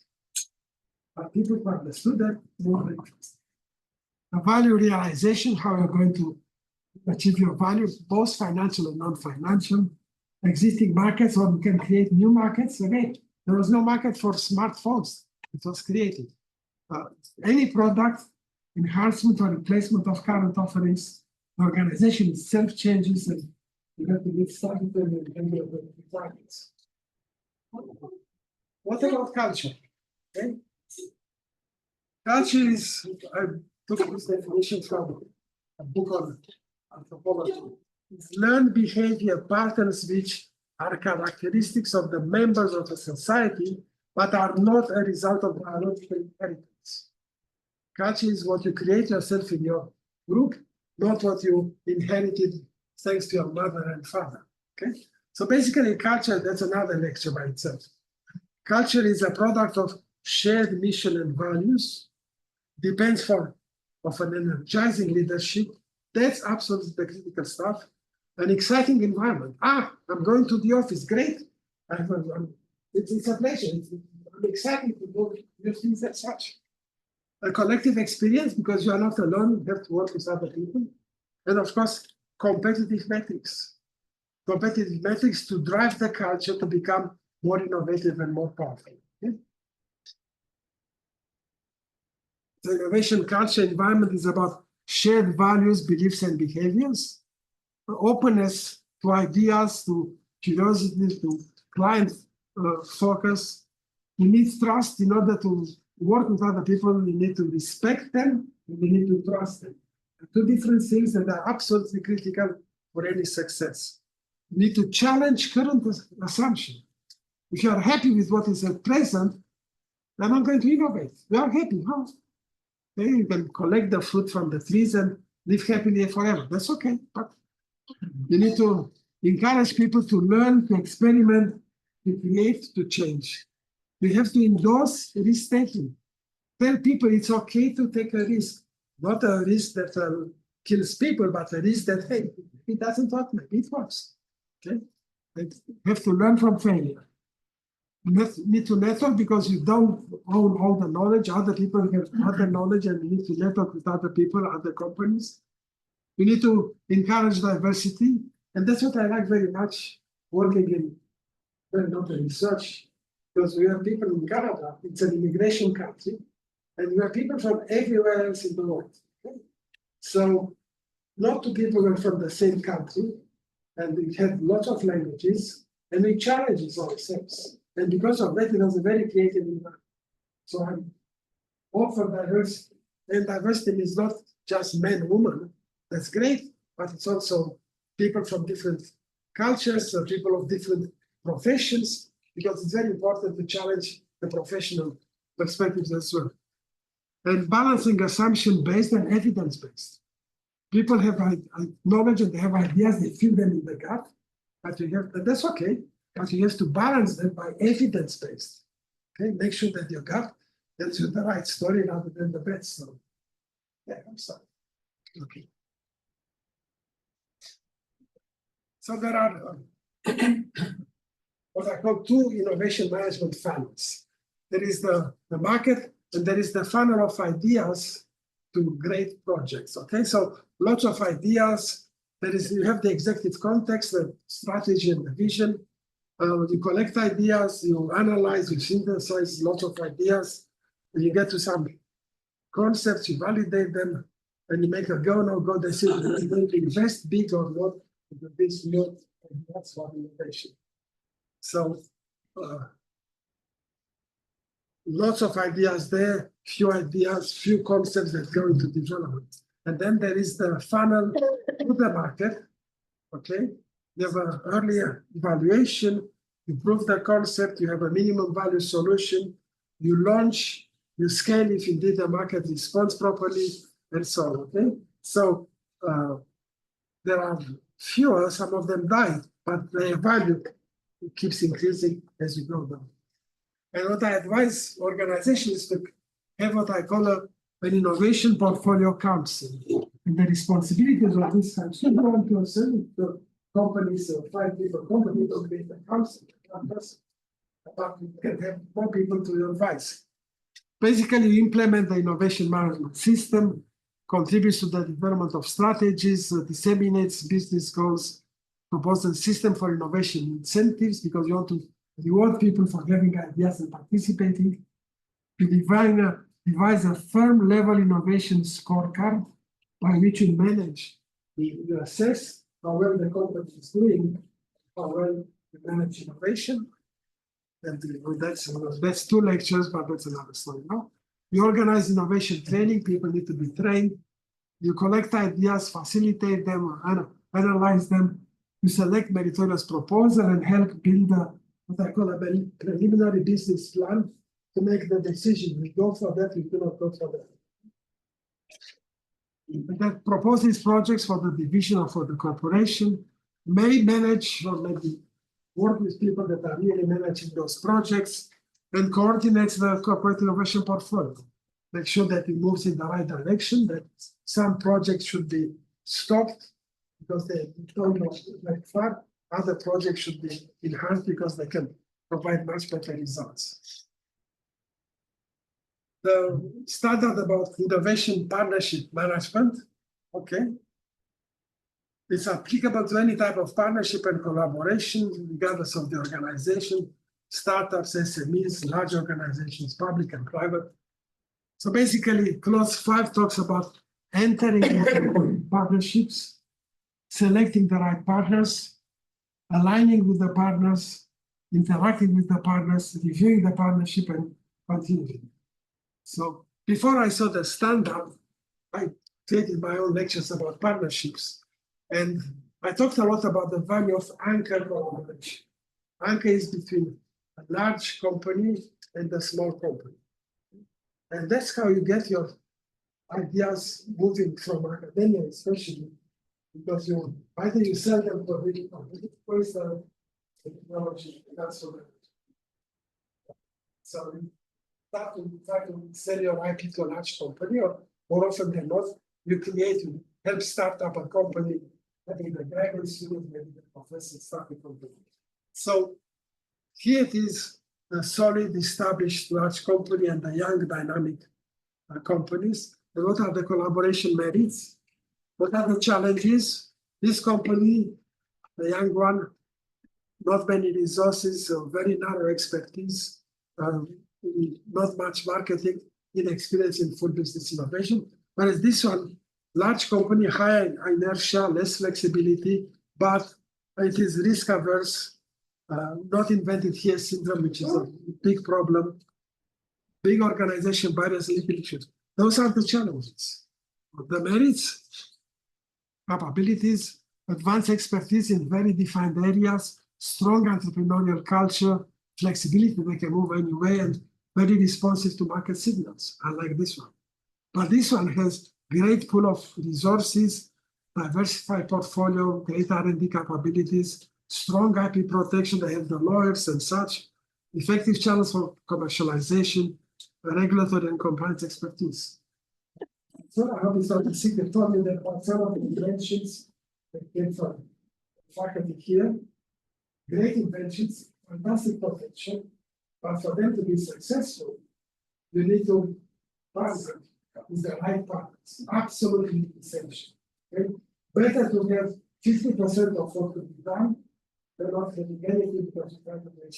but people who understood that more interesting. A value realization, how you're going to achieve your value, both financial and non-financial. Existing markets, or you can create new markets. Again, there was no market for smartphones. It was created. Any product, enhancement or replacement of current offerings, the organization itself changes, and you have to get started and handle the requirements. What about culture? Okay. Culture is, I took this definition from a book on anthropology. It's learned behavior patterns which are characteristics of the members of a society, but are not a result of biological inheritance. Culture is what you create yourself in your group, not what you inherited thanks to your mother and father. Okay, so basically, culture, that's another lecture by itself. Culture is a product of shared mission and values, depends of an energizing leadership. That's absolutely the critical stuff. An exciting environment. I'm going to the office, great. I'm It's a pleasure. I'm excited to do things as such. A collective experience because you are not alone, you have to work with other people. And of course, competitive metrics. Competitive metrics to drive the culture to become more innovative and more powerful. Okay? The innovation culture environment is about shared values, beliefs, and behaviors, openness to ideas, to curiosity, to client focus. You need trust in order to work with other people. You need to respect them, and you need to trust them. Two different things that are absolutely critical for any success. You need to challenge current assumption. If you are happy with what is at present, then I'm going to innovate. We are happy, huh? Okay, you can collect the fruit from the trees and live happily forever. That's okay. But you need to encourage people to learn, to experiment, to create, to change. We have to endorse risk-taking. Tell people it's okay to take a risk, not a risk that kills people, but a risk that, hey, it doesn't work, maybe it works. Okay? You have to learn from failure. You need to network because you don't own all the knowledge. Other people have other knowledge, and you need to network with other people, other companies. You need to encourage diversity, and that's what I like very much working in research, because we have people in Canada. It's an immigration country, and we have people from everywhere else in the world. Okay? So, not two people were from the same country, and we had lots of languages, and we challenge ourselves. And because of that, it was a very creative environment. So I'm all for diversity. And diversity is not just men, women. That's great, but it's also people from different cultures, people of different professions, because it's very important to challenge the professional perspectives as well. And balancing assumption-based and evidence-based. People have knowledge and they have ideas, they fill them in the gut, but you have, and that's okay. But you have to balance them by evidence-based. Okay, make sure that your gut tells you the right story rather than the bad story. Yeah, I'm sorry. Okay. So there are what I call two innovation management funnels. There is the market, and there is the funnel of ideas to great projects. Okay, so lots of ideas. You have the executive context, the strategy, and the vision. You collect ideas, you analyze, you synthesize lots of ideas, and you get to some concepts, you validate them, and you make a go, no go decision. You're going to invest big or not, this not, and that's what innovation. So, lots of ideas there, few ideas, few concepts that go into development. And then there is the funnel to the market, okay? You have an earlier evaluation, you prove the concept, you have a minimum value solution, you launch, you scale if indeed the market responds properly, and so on, okay? So there are fewer, some of them die, but their value keeps increasing as you go down. And what I advise organizations is to have what I call an innovation portfolio council. And the responsibilities of this council go on to a certain companies, 5 people, companies will be the council, but you can have more people to your advice. Basically, you implement the innovation management system, contributes to the development of strategies, disseminates business goals, proposes a system for innovation incentives because you want to reward people for having ideas and participating. You devise a firm level innovation scorecard by which you manage, you assess how well the company is doing, how well you manage innovation. And that's 2 lectures, but that's another story. No? You organize innovation training, people need to be trained. You collect ideas, facilitate them, analyze them. You select meritorious proposal and help build what I call a preliminary business plan to make the decision. We go for that, we do not go for that. And that proposes projects for the division or for the corporation, may manage or maybe work with people that are really managing those projects, and coordinates the corporate innovation portfolio. Make sure that it moves in the right direction, that some projects should be stopped because they don't go very far. Other projects should be enhanced because they can provide much better results. The standard about innovation partnership management, okay. It's applicable to any type of partnership and collaboration, regardless of the organization, startups, SMEs, large organizations, public and private. So basically, clause 5 talks about entering into partnerships, selecting the right partners, aligning with the partners, interacting with the partners, reviewing the partnership, and continuing. So before I saw the standard, I created my own lectures about partnerships. And I talked a lot about the value of anchor collaboration. Anchor is between a large company and a small company. And that's how you get your ideas moving from academia, especially because either you sell them for really or is the technology, that's what so you try to sell your IP to a large company, or more often than not, you help start up a company, having the graduate student, maybe the professor start a company. So here it is a solid, established large company and the young, dynamic companies. And what are the collaboration merits? What are the challenges? This company, the young one, not many resources, very narrow expertise, not much marketing, inexperience in full business innovation. Whereas this one, large company, high inertia, less flexibility, but it is risk averse, not invented here syndrome, which is a big problem. Big organization, barriers, limitations. Those are the challenges. The merits, capabilities, advanced expertise in very defined areas, strong entrepreneurial culture, flexibility, they can move anyway, and very responsive to market signals, unlike this one. But this one has great pool of resources, diversified portfolio, great R&D capabilities, strong IP protection, they have the lawyers and such, effective channels for commercialization, regulatory and compliance expertise. So I hope it's not a secret. Told me that some of the inventions that came from faculty here, great inventions, fantastic potential, but for them to be successful, you need to partner with the right partners. Absolutely essential. Okay? Better to have 50% of what could be done than not having anything because you can't make it.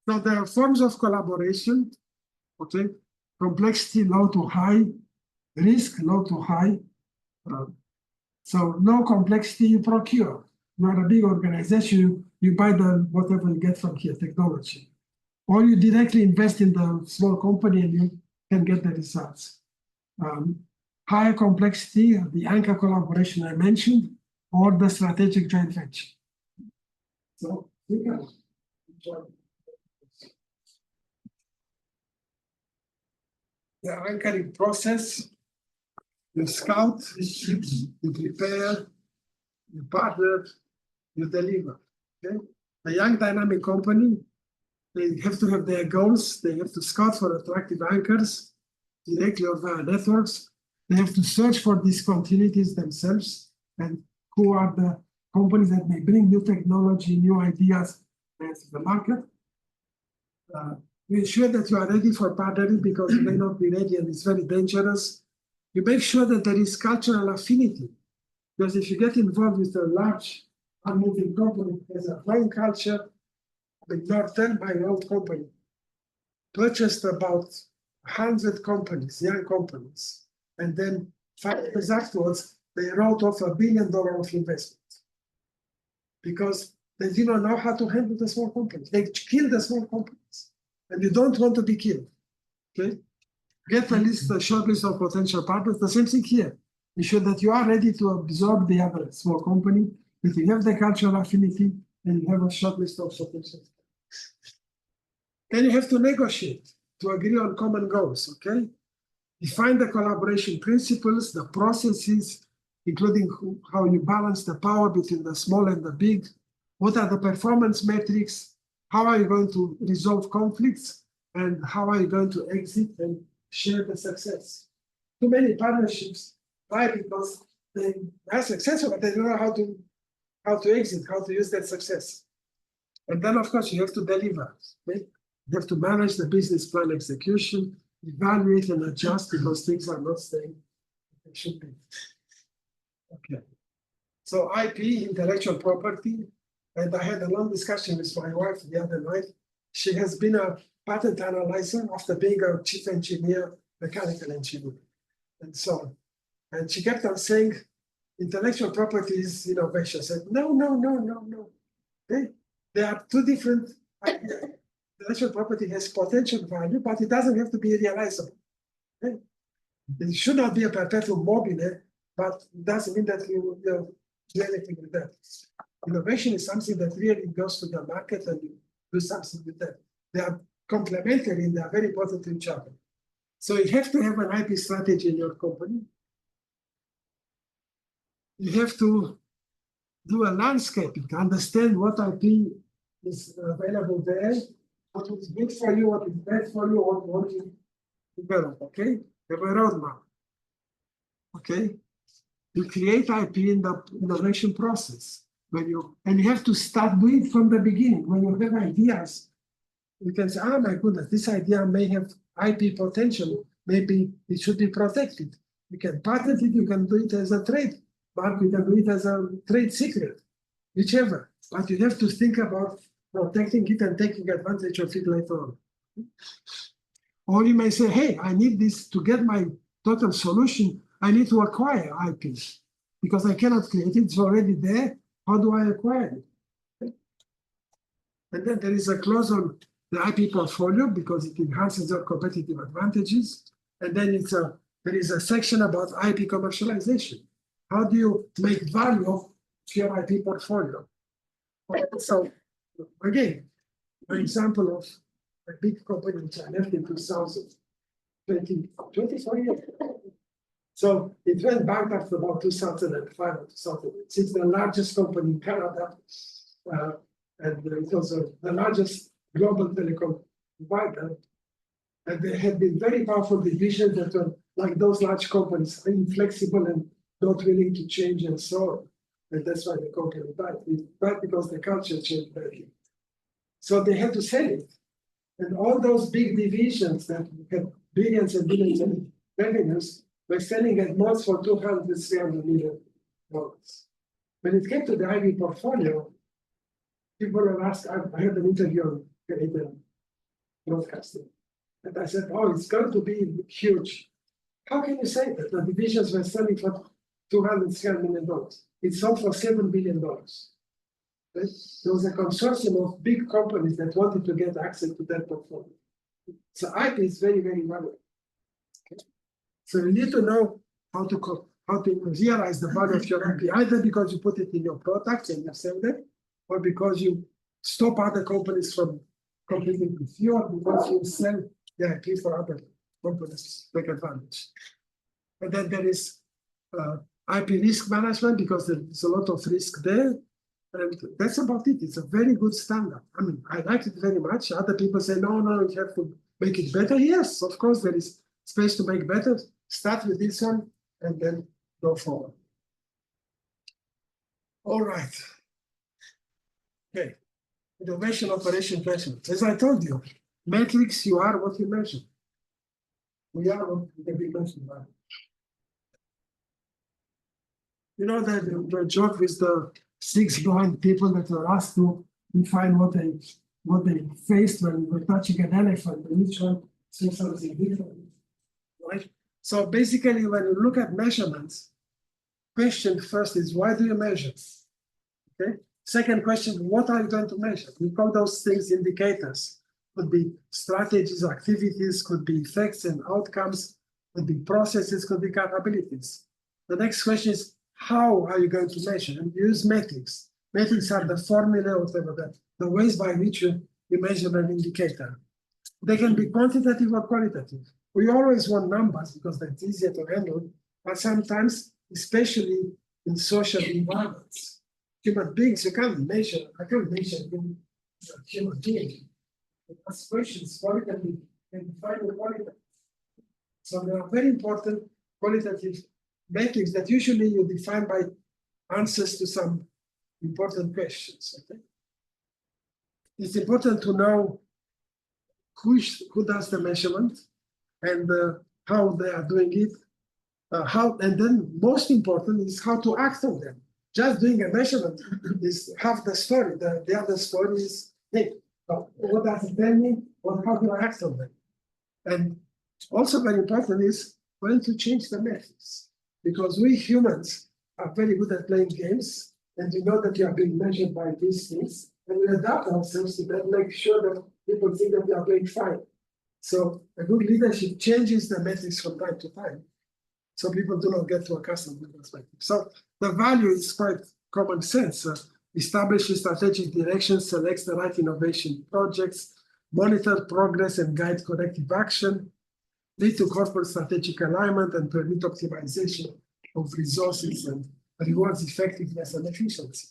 So there are forms of collaboration, okay? Complexity low to high, risk low to high. So no complexity you procure. You are a big organization, you buy the whatever you get from here, technology. Or you directly invest in the small company and you can get the results. Higher complexity, the anchor collaboration I mentioned, or the strategic joint venture. So we can enjoy. The anchoring process, you scout, you prepare, you partner, you deliver. Okay? A young dynamic company, they have to have their goals, they have to scout for attractive anchors, directly or via networks. They have to search for discontinuities themselves and who are the companies that may bring new technology, new ideas to the market. You ensure that you are ready for partnering because you may not be ready and it's very dangerous. You make sure that there is cultural affinity. Because if you get involved with a large, unmoving company that has a fine culture, the Northern, my old company, purchased about 100 companies, young companies. And then 5 years afterwards, they wrote off $1 billion of investment. Because they didn't know how to handle the small companies. They killed the small companies. And you don't want to be killed. Okay? Get a short list of potential partners. The same thing here. Ensure that you are ready to absorb the other small company, that you have the cultural affinity, and you have a short list of potential. Then you have to negotiate to agree on common goals. Okay? Define the collaboration principles, the processes, including how you balance the power between the small and the big. What are the performance metrics? How are you going to resolve conflicts? And how are you going to exit and share the success? Too many partnerships, why? Because they are successful, but they don't know how to how to exit, how to use that success. And then, of course, you have to deliver. Okay? You have to manage the business plan execution, evaluate and adjust because things are not staying they should be. Okay. So IP, intellectual property, and I had a long discussion with my wife the other night. She has been a patent analyzer after being a chief engineer, mechanical engineer, and so on. And she kept on saying, intellectual property is innovation. I said, no. Okay? There are two different ideas. Intellectual property has potential value, but it doesn't have to be realizable. Okay? It should not be a perpetuum mobile, but it doesn't mean that you will do anything with that. Innovation is something that really goes to the market and you do something with that. They are complementary and they are very important to each other. So you have to have an IP strategy in your company. You have to do a landscaping, understand what IP is available there, what is good for you, what is bad for you, what you develop, okay? Have a roadmap, okay? You create IP in the innovation process. And you have to start doing it from the beginning. When you have ideas, you can say, oh my goodness, this idea may have IP potential. Maybe it should be protected. You can patent it, you can do it as a trade, but you can do it as a trade secret, whichever. But you have to think about protecting it and taking advantage of it later on. Or you may say, hey, I need this to get my total solution. I need to acquire IP because I cannot create it. It's already there. How do I acquire it? And then there is a clause on the IP portfolio because it enhances your competitive advantages. And then there is a section about IP commercialization. How do you make value of your IP portfolio? So again, an example of a big company which I left in 24 years. So it went bankrupt about 2005 or 2006, the largest company in Canada, and it was the largest global telecom provider. And they had been very powerful divisions that were like those large companies, inflexible and not willing to change and so on. And that's why the company died. It died because the culture changed badly. So they had to sell it. And all those big divisions that had billions and billions of revenues were selling at most for $200, $300 million. When it came to the IP portfolio, people were asked, I had an interview on Canadian broadcasting. And I said, oh, it's going to be huge. How can you say that? The divisions were selling for $200, $300 million. It sold for $7 billion. Right? There was a consortium of big companies that wanted to get access to that portfolio. So IP is very, very valuable. Okay? So you need to know how to realize the value of your IP, either because you put it in your products and you sell them, or because you stop other companies from competing with you, or because you sell the IP for other companies to take advantage. And then there is IP risk management, because there's a lot of risk there. And that's about it. It's a very good standard. I mean, I like it very much. Other people say, no, you have to make it better. Yes, of course, there is space to make better. Start with this one and then go forward. All right. Okay. Innovation operation measurement. As I told you, metrics, you are what you measure. We are what we can be measured by. You know that the joke with the 6 blind people that were asked to define what they faced when we're touching an elephant, and each one says something different, right? So basically, when you look at measurements, question first is, why do you measure? Okay. Second question, what are you going to measure? We call those things indicators. Could be strategies, activities, could be effects and outcomes, could be processes, could be capabilities. The next question is, how are you going to measure? And use metrics. Metrics are the formula, whatever, the ways by which you measure an indicator. They can be quantitative or qualitative. We always want numbers because that's easier to handle, but sometimes, especially in social environments, human beings, you can't measure, I can't measure a human being. Ask questions, qualitative, and define the qualitative. So there are very important qualitative metrics that usually you define by answers to some important questions. Okay? It's important to know who does the measurement and how they are doing it. And then most important is how to act on them. Just doing a measurement is half the story. The other story is, hey, what does it tell me? How do I act on them? And also very important is when to change the methods. Because we humans are very good at playing games, and we know that you are being measured by these things, and we adapt ourselves to that, make sure that people think that we are playing fine. So a good leadership changes the metrics from time to time, so people do not get too accustomed to the perspective. So the value is quite common sense. Establish a strategic direction, selects the right innovation projects, monitor progress and guide corrective action, lead to corporate strategic alignment and permit optimization of resources and rewards effectiveness and efficiency.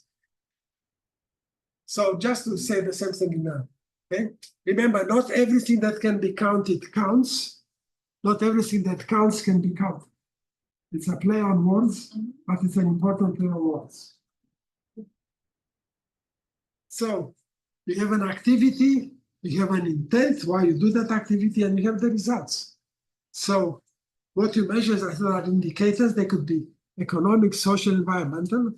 So just to say the same thing now, okay? Remember, not everything that can be counted counts. Not everything that counts can be counted. It's a play on words, but it's an important play on words. So you have an activity, you have an intent, why you do that activity, and you have the results. So what you measure are indicators. They could be economic, social, environmental.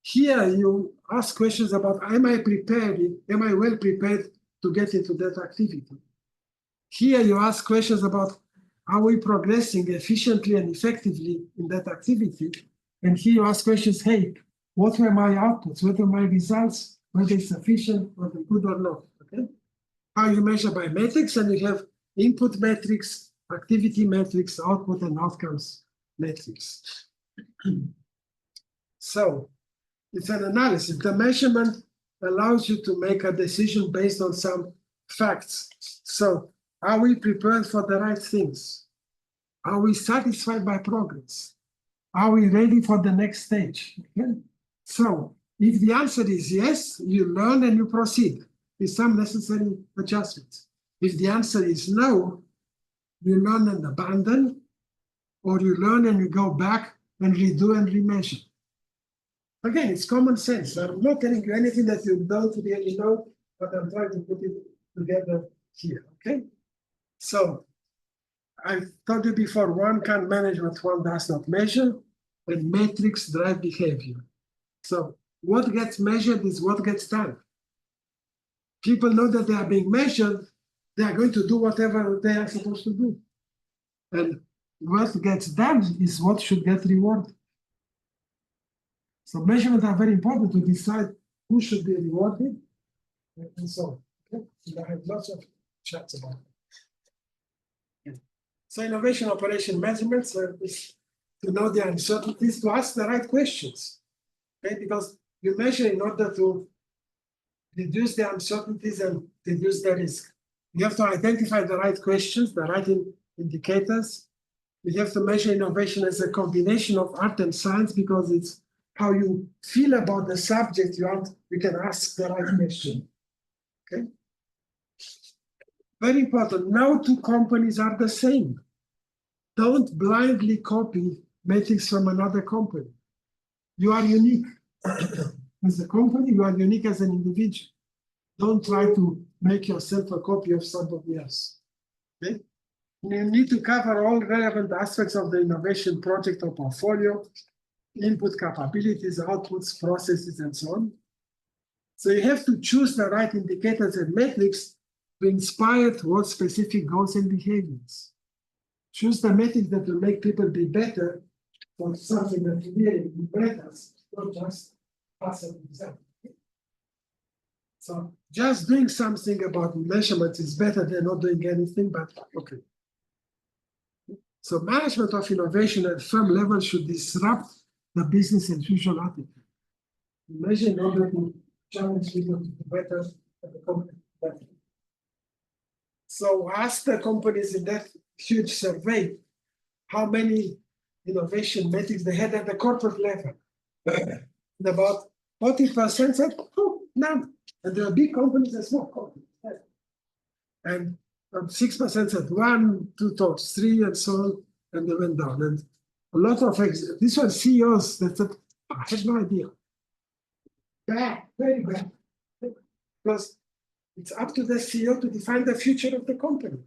Here you ask questions about, am I prepared? Am I well prepared to get into that activity? Here you ask questions about, are we progressing efficiently and effectively in that activity? And here you ask questions, hey, what were my outputs? What were my results? Were they sufficient? Were they good or not? Okay. How you measure by metrics, and you have input metrics, activity metrics, output and outcomes metrics. So it's an analysis. The measurement allows you to make a decision based on some facts. So are we prepared for the right things? Are we satisfied by progress? Are we ready for the next stage? Okay. So if the answer is yes, you learn and you proceed with some necessary adjustments. If the answer is no, you learn and abandon, or you learn and you go back and redo and remeasure. Again, it's common sense. I'm not telling you anything that you don't really know, but I'm trying to put it together here, okay? So I told you before, one can't manage what one does not measure, and metrics drive behavior. So what gets measured is what gets done. People know that they are being measured, they are going to do whatever they are supposed to do. And what gets done is what should get rewarded. So measurements are very important to decide who should be rewarded and so on. Okay? I have lots of chats about it. So innovation operation measurements is to know the uncertainties, to ask the right questions. Okay? Because you measure in order to reduce the uncertainties and reduce the risk. You have to identify the right questions, the right indicators. You have to measure innovation as a combination of art and science, because it's how you feel about the subject you can ask the right question. Okay. Very important. No two companies are the same. Don't blindly copy metrics from another company. You are unique as a company. You are unique as an individual. Don't try to make yourself a copy of somebody else. Okay. You need to cover all relevant aspects of the innovation project or portfolio, input capabilities, outputs, processes, and so on. So you have to choose the right indicators and metrics to inspire towards specific goals and behaviors. Choose the metrics that will make people be better for something that really matters, not just pass an exam. So just doing something about measurements is better than not doing anything, but okay. So management of innovation at firm level should disrupt the business as usual attitude. Measure in order to challenge people to do better at the company. So ask the companies in that huge survey how many innovation metrics they had at the corporate level. And about 40% said, oh, none. And there are big companies and small companies. And 6% said 1, 2 thoughts, 3, and so on, and they went down. And a lot of these were CEOs that said, I have no idea. bad, very bad. Because it's up to the CEO to define the future of the company.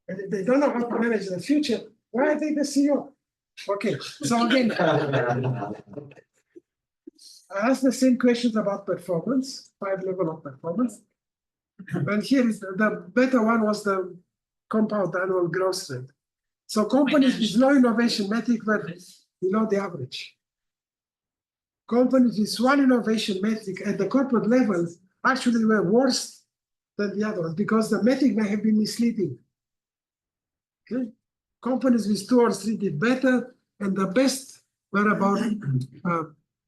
And if they don't know how to manage the future, why are they the CEO? Okay, so again, I asked the same questions about performance, 5 levels of performance. And here is the better one was the compound annual growth rate. So companies with low innovation metric were below the average. Companies with one innovation metric at the corporate level actually were worse than the other one because the metric may have been misleading. Okay? Companies with 2 or 3 did better, and the best were about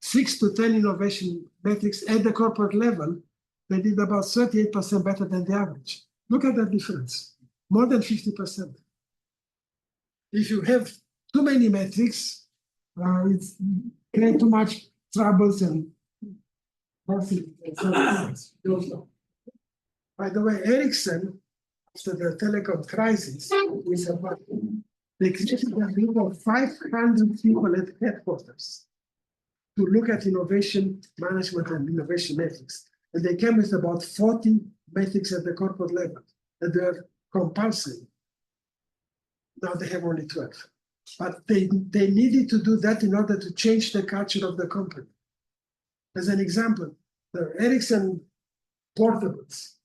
6 to 10 innovation metrics at the corporate level. They did about 38% better than the average. Look at that difference, more than 50%. If you have too many metrics, it's create too much troubles and conflict. By the way, Ericsson, after the telecom crisis, they created a group of 500 people at headquarters to look at innovation management and innovation metrics. And they came with about 40 metrics at the corporate level, and they're compulsory. Now they have only 12. But they needed to do that in order to change the culture of the company. As an example, the Ericsson portables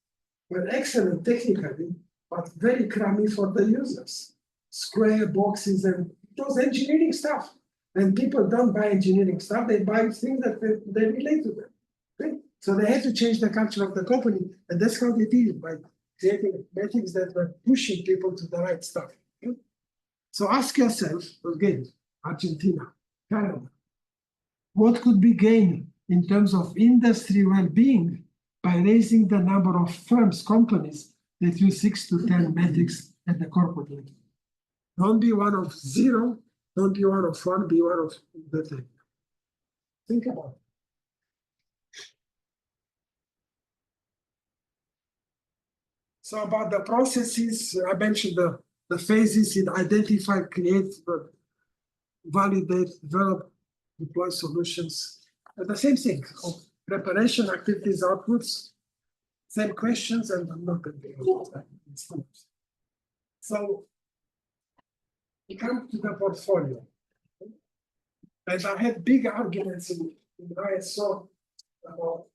were excellent technically, but very crummy for the users. Square boxes, and it was engineering stuff. And people don't buy engineering stuff, they buy things that they relate to them. Okay? So they had to change the culture of the company, and that's how they did it, by creating metrics that were pushing people to the right stuff. Okay? So ask yourself, again, Argentina, Canada, what could be gained in terms of industry well-being by raising the number of firms, companies that use 6 to 10 metrics at the corporate level? Don't be one of 0, don't be one of 1, be one of the 10. Think about it. So about the processes, I mentioned the phases in identify, create, validate, develop, deploy solutions. The same thing, of preparation, activities, outputs, same questions, and I'm not going to go into that. So we come to the portfolio. And I had big arguments in ISO about,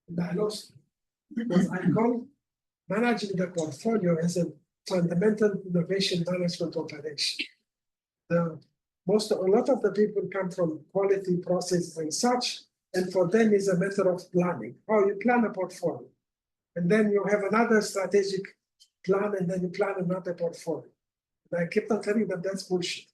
and I lost, because I call managing the portfolio as a fundamental innovation management operation. A lot of the people come from quality process and such, and for them is a matter of planning, how you plan a portfolio. And then you have another strategic plan, and then you plan another portfolio. And I kept on telling them that's bullshit,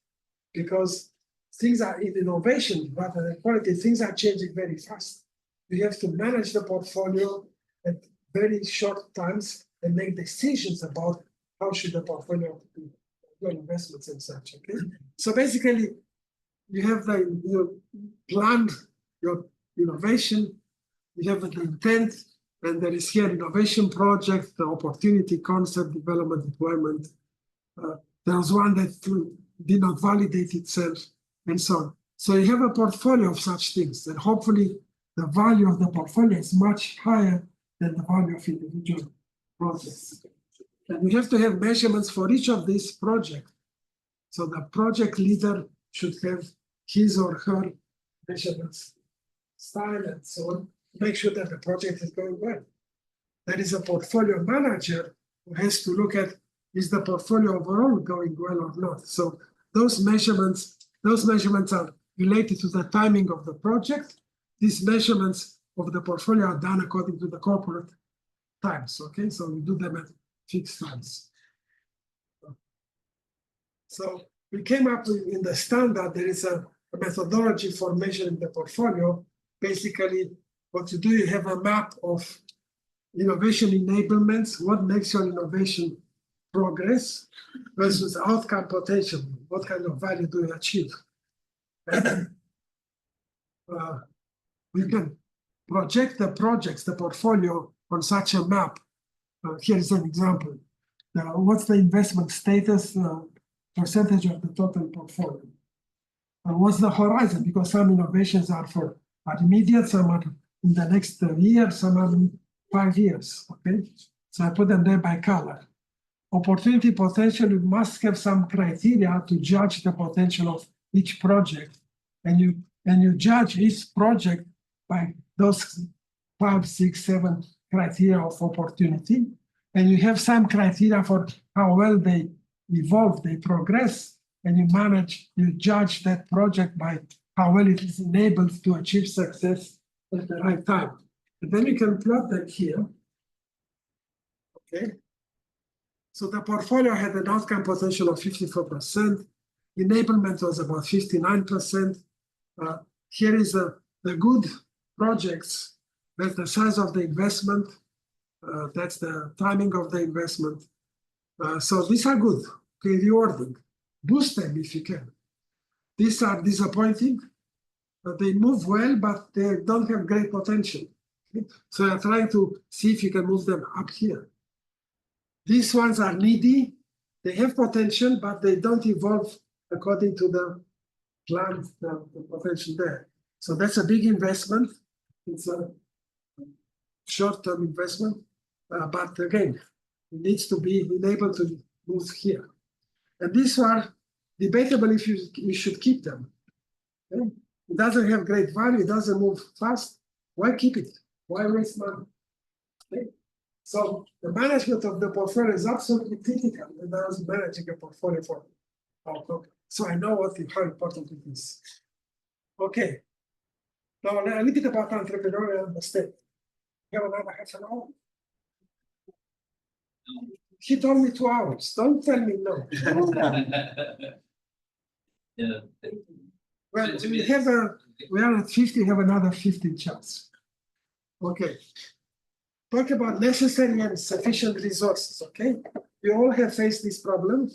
because things are in innovation rather than quality, things are changing very fast. You have to manage the portfolio at very short times and make decisions about how should the portfolio be, your investments and such. Okay, so basically, you have you planned your innovation, you have the intent, and there is here innovation project, the opportunity, concept, development, deployment. There was one that did not validate itself, and so on. So you have a portfolio of such things, and hopefully the value of the portfolio is much higher than the value of individual projects. And you have to have measurements for each of these projects. So the project leader should have his or her measurements, style, and so on, make sure that the project is going well. There is a portfolio manager who has to look at, is the portfolio overall going well or not? So those measurements are related to the timing of the project. These measurements of the portfolio are done according to the corporate times, okay? So we do them at fixed times. So we came up with, in the standard, there is a methodology for measuring the portfolio. Basically, what you do, you have a map of innovation enablements, what makes your innovation progress versus outcome potential, what kind of value do you achieve? And we can project the projects, the portfolio on such a map. Here is an example. What's the investment status, percentage of the total portfolio? What's the horizon? Because some innovations are for are immediate, some are in the next year, some are in 5 years. Okay, so I put them there by color. Opportunity potential, you must have some criteria to judge the potential of each project, and you judge each project by those 5, 6, 7 criteria of opportunity, and you have some criteria for how well they evolve, they progress, and you judge that project by how well it is enabled to achieve success at the right time. And then you can plot that here. Okay. So the portfolio had an outcome potential of 54%. Enablement was about 59%. Here is the good projects. That's the size of the investment. That's the timing of the investment. So these are good, okay, rewarding. Boost them if you can. These are disappointing. They move well, but they don't have great potential. Okay? So you're trying to see if you can move them up here. These ones are needy. They have potential, but they don't evolve according to the plan, the potential there. So that's a big investment. It's a short-term investment, but again, it needs to be able to move here. And these are debatable if you should keep them. Okay? It doesn't have great value, it doesn't move fast. Why keep it? Why waste money? Okay? So the management of the portfolio is absolutely critical when I was managing a portfolio for our company. So I know how important it is. Okay. Now a little bit about entrepreneurial mistake. You have another half an hour? He told me 2 hours. Don't tell me no. Yeah. Well, we are at 50, have another 15 chance. Okay. Talk about necessary and sufficient resources, okay? We all have faced this problem.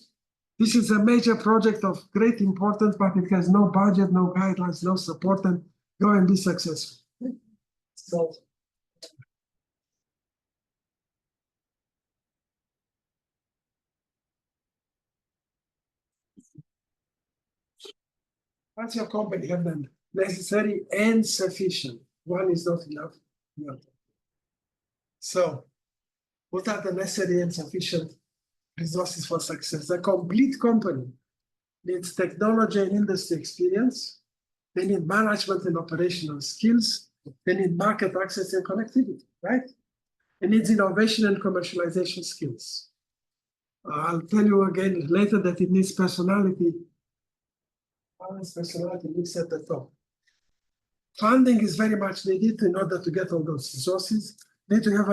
This is a major project of great importance, but it has no budget, no guidelines, no support, and go and be successful. Okay? So, once your company have them necessary and sufficient, one is not enough. No. So, what are the necessary and sufficient resources for success? A complete company needs technology and industry experience. They need management and operational skills. They need market access and connectivity, right? It needs innovation and commercialization skills. I'll tell you again later that it needs personality. Balanced personality lives at the top. Funding is very much needed in order to get all those resources. Need to have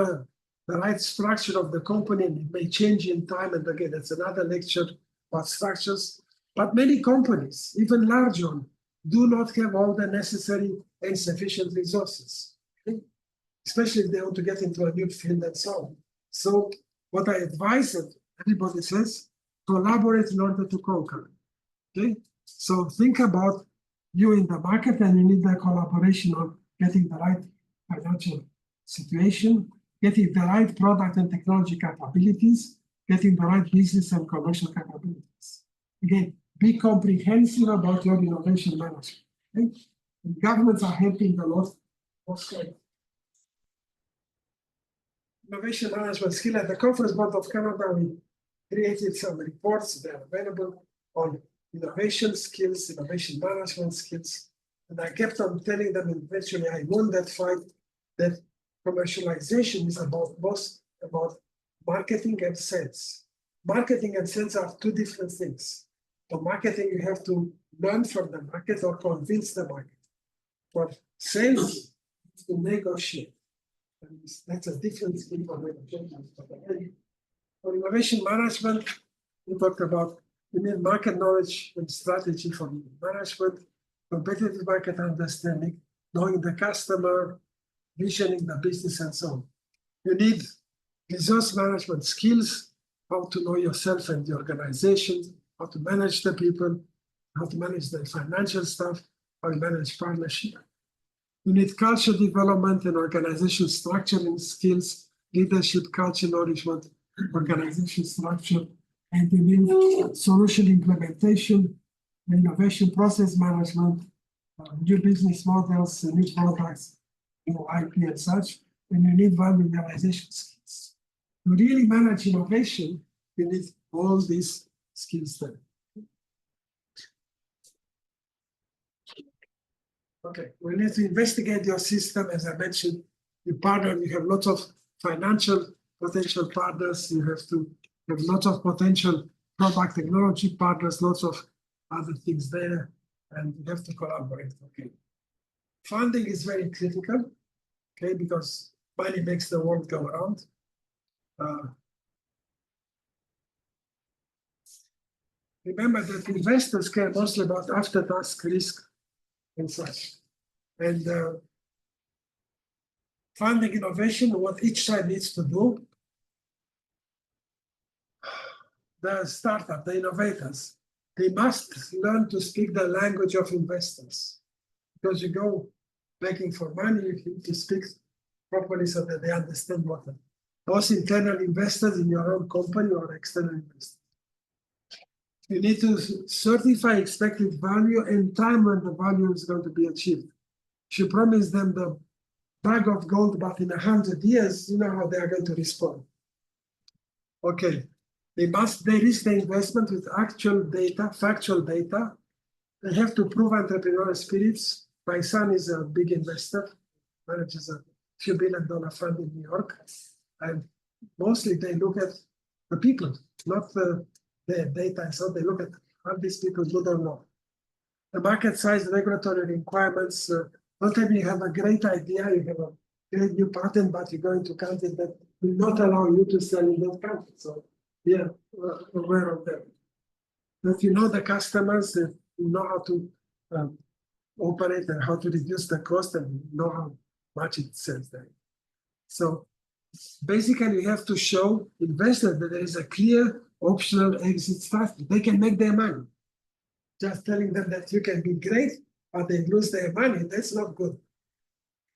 the right structure of the company, and it may change in time. And again, that's another lecture about structures. But many companies, even large ones, do not have all the necessary and sufficient resources, okay? Especially if they want to get into a new field and so on. So what I advise that everybody says, collaborate in order to conquer, okay? So think about you in the market, and you need the collaboration on getting the right financial situation, getting the right product and technology capabilities, getting the right business and commercial capabilities. Again, be comprehensive about your innovation management. Okay? And governments are helping a lot. Innovation management skill. At the Conference Board of Canada, we created some reports that are available on innovation skills, innovation management skills. And I kept on telling them, and eventually I won that fight, that commercialization is about both about marketing and sales. Marketing and sales are two different things. For marketing, you have to learn from the market or convince the market. For sales, to negotiate. And that's a different skill for negotiation. For innovation management, we talked about you need market knowledge and strategy for management, competitive market understanding, knowing the customer, visioning the business, and so on. You need resource management skills, how to know yourself and the organization, how to manage the people, how to manage the financial stuff, how to manage partnership. You need culture development and organization structure and skills, leadership, culture, nourishment, organization structure, and you need solution implementation, innovation process management, new business models, new products, IP and such, and you need value realization skills. To really manage innovation, you need all these skills there. Okay, we need to investigate your system. As I mentioned, you partner, you have lots of financial potential partners, you have to have lots of potential product technology partners, lots of other things there, and you have to collaborate. Okay. Funding is very critical, okay, because money makes the world go around. Remember that investors care mostly about after-tax risk and such. And funding innovation, what each side needs to do. The startup, the innovators, they must learn to speak the language of investors. Because you go begging for money, you need to speak properly so that they understand what those internal investors in your own company or external investors. You need to certify expected value and time when the value is going to be achieved. If you promise them the bag of gold, but in 100 years, you know how they are going to respond. Okay, they risk the investment with actual data, factual data. They have to prove entrepreneurial spirits. My son is a big investor, manages a few $billion fund in New York. And mostly they look at the people, not the data. And so they look at how these people good or not. The market size, regulatory requirements, sometimes you have a great idea, you have a great new patent, but you go into countries that will not allow you to sell in that country. So yeah, aware of that. If you know the customers, you know how to operate and how to reduce the cost and know how much it sells there. So basically, you have to show investors that there is a clear optional exit strategy. They can make their money. Just telling them that you can be great, but they lose their money, that's not good.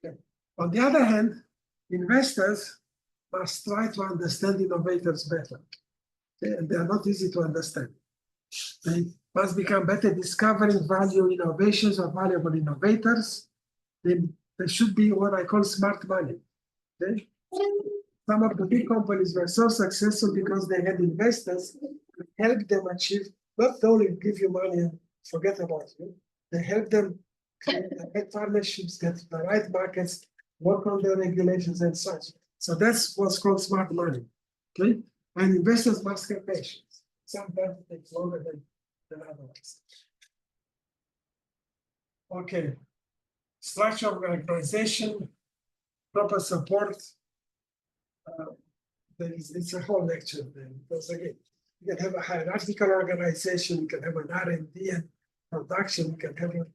Okay. On the other hand, investors must try to understand innovators better. Okay. And they are not easy to understand. They must become better discovering value innovations or valuable innovators. They should be what I call smart money. Okay. Some of the big companies were so successful because they had investors who helped them achieve, not only give you money and forget about you, they help them get partnerships, get the right markets, work on the regulations and such. So that's what's called smart money. Okay? And investors must have patience. Sometimes it takes longer than otherwise. Okay. Structure of organization, proper support. It's a whole lecture then, because again, you can have a hierarchical organization, you can have an R&D and production, you can have a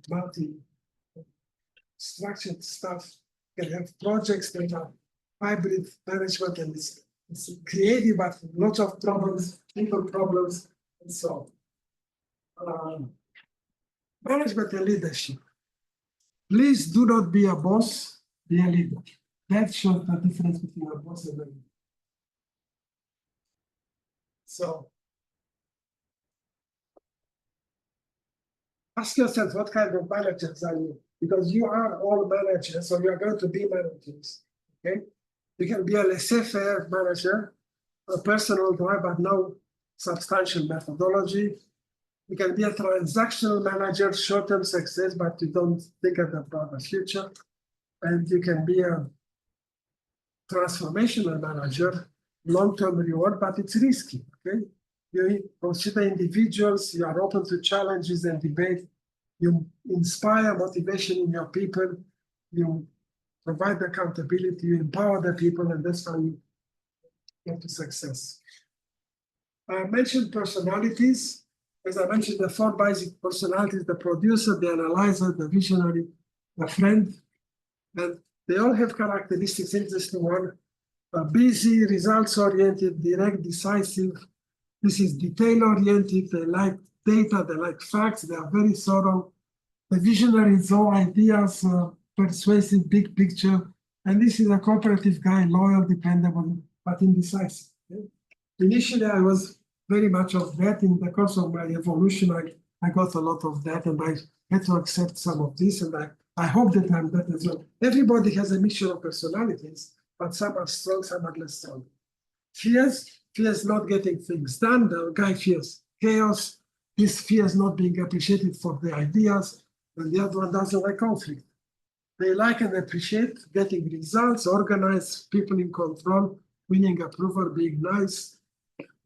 multi-structured stuff, you can have projects that are hybrid management, and it's creative, but lots of problems, people problems, and so on. Management and leadership. Please do not be a boss, be a leader. That shows the difference between a boss and a leader. So ask yourself, what kind of managers are you? Because you are all managers, so you are going to be managers. Okay, you can be a laissez-faire manager, a personal drive, but no substantial methodology. You can be a transactional manager, short-term success, but you don't think about the future. And you can be a transformational manager, long-term reward, but it's risky. Okay, you consider individuals, you are open to challenges and debate, you inspire motivation in your people, you provide accountability, you empower the people, and that's how you get to success. I mentioned personalities. As I mentioned, the 4 basic personalities: the producer, the analyzer, the visionary, the friend. And they all have characteristics interesting one. Busy, results-oriented, direct, decisive. This is detail-oriented. They like data, they like facts, they are very thorough. The visionary is all ideas, persuasive, big picture. And this is a cooperative guy, loyal, dependable, but indecisive. Okay? Initially, I was very much of that. In the course of my evolution, I got a lot of that, and I had to accept some of this, and I hope that I'm that as well. Everybody has a mixture of personalities, but some are strong, some are less strong. Fears not getting things done. The guy fears chaos. This fears not being appreciated for their ideas, and the other one doesn't like conflict. They like and appreciate getting results, organized, people in control, winning approval, being nice.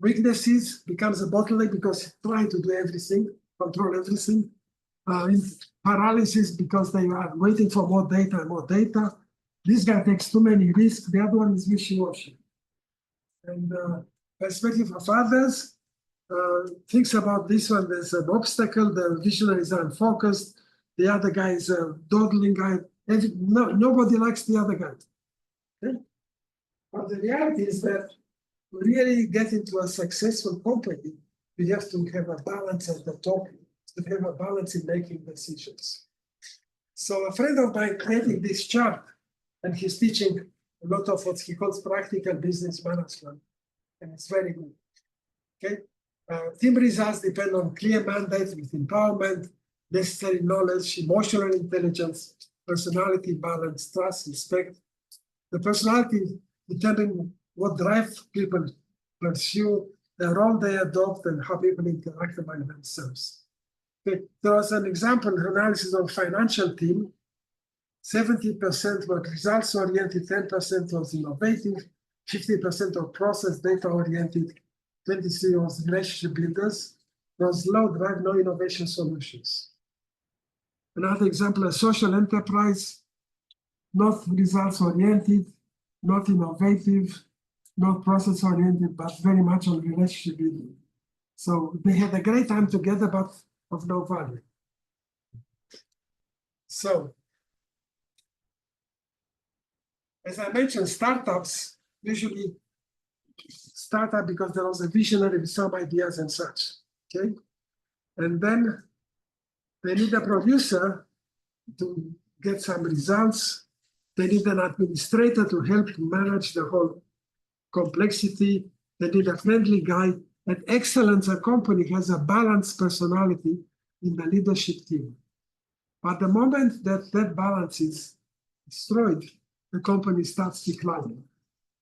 Weaknesses becomes a bottleneck because trying to do everything, control everything. In paralysis because they are waiting for more data and more data. This guy takes too many risks. The other one is wishy-washy. And perspective of others thinks about this one. There's an obstacle. The visionaries are unfocused. The other guy is a dawdling guy. Nobody likes the other guy. Okay? But the reality is that to really get into a successful company, we have to have a balance at the top, to have a balance in making decisions. So a friend of mine created this chart, and he's teaching a lot of what he calls practical business management, and it's very good. Okay, team results depend on clear mandate with empowerment, necessary knowledge, emotional intelligence, personality, balance, trust, respect. The personality determines what drives people pursue, the role they adopt, and how people interact among themselves. Okay. There was an example analysis of financial team. 70% were results oriented, 10% was innovative, 50% of process data oriented, 23% was relationship builders. There was low drive, no innovation solutions. Another example, a social enterprise, not results oriented, not innovative, not process oriented, but very much on relationship building. So they had a great time together, but of no value. So, as I mentioned, startups usually start up because there was a visionary with some ideas and such. Okay, and then they need a producer to get some results. They need an administrator to help manage the whole complexity. They need a friendly guy. And excellence, a company has a balanced personality in the leadership team. But the moment that that balance is destroyed, the company starts declining.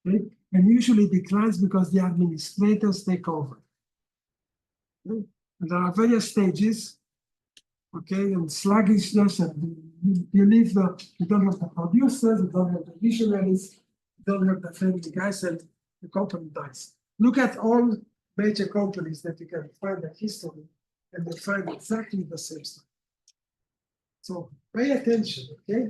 Okay? And usually declines because the administrators take over. Okay? And there are various stages. Okay, and sluggishness, and you don't have the producers, you don't have the visionaries, you don't have the friendly guys, and the company dies. Look at all major companies that you can find in history, and they find exactly the same stuff. So pay attention, okay?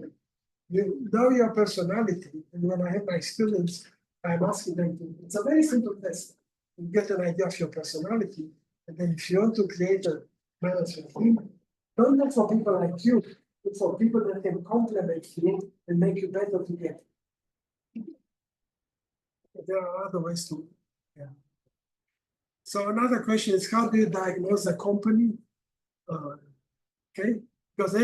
You know your personality, and when I have my students, I'm asking them to, it's a very simple test. You get an idea of your personality, and then if you want to create a management team, don't look for people like you, look for people that can complement you and make you better together. There are other ways to, yeah. So another question is, how do you diagnose a company? Okay, because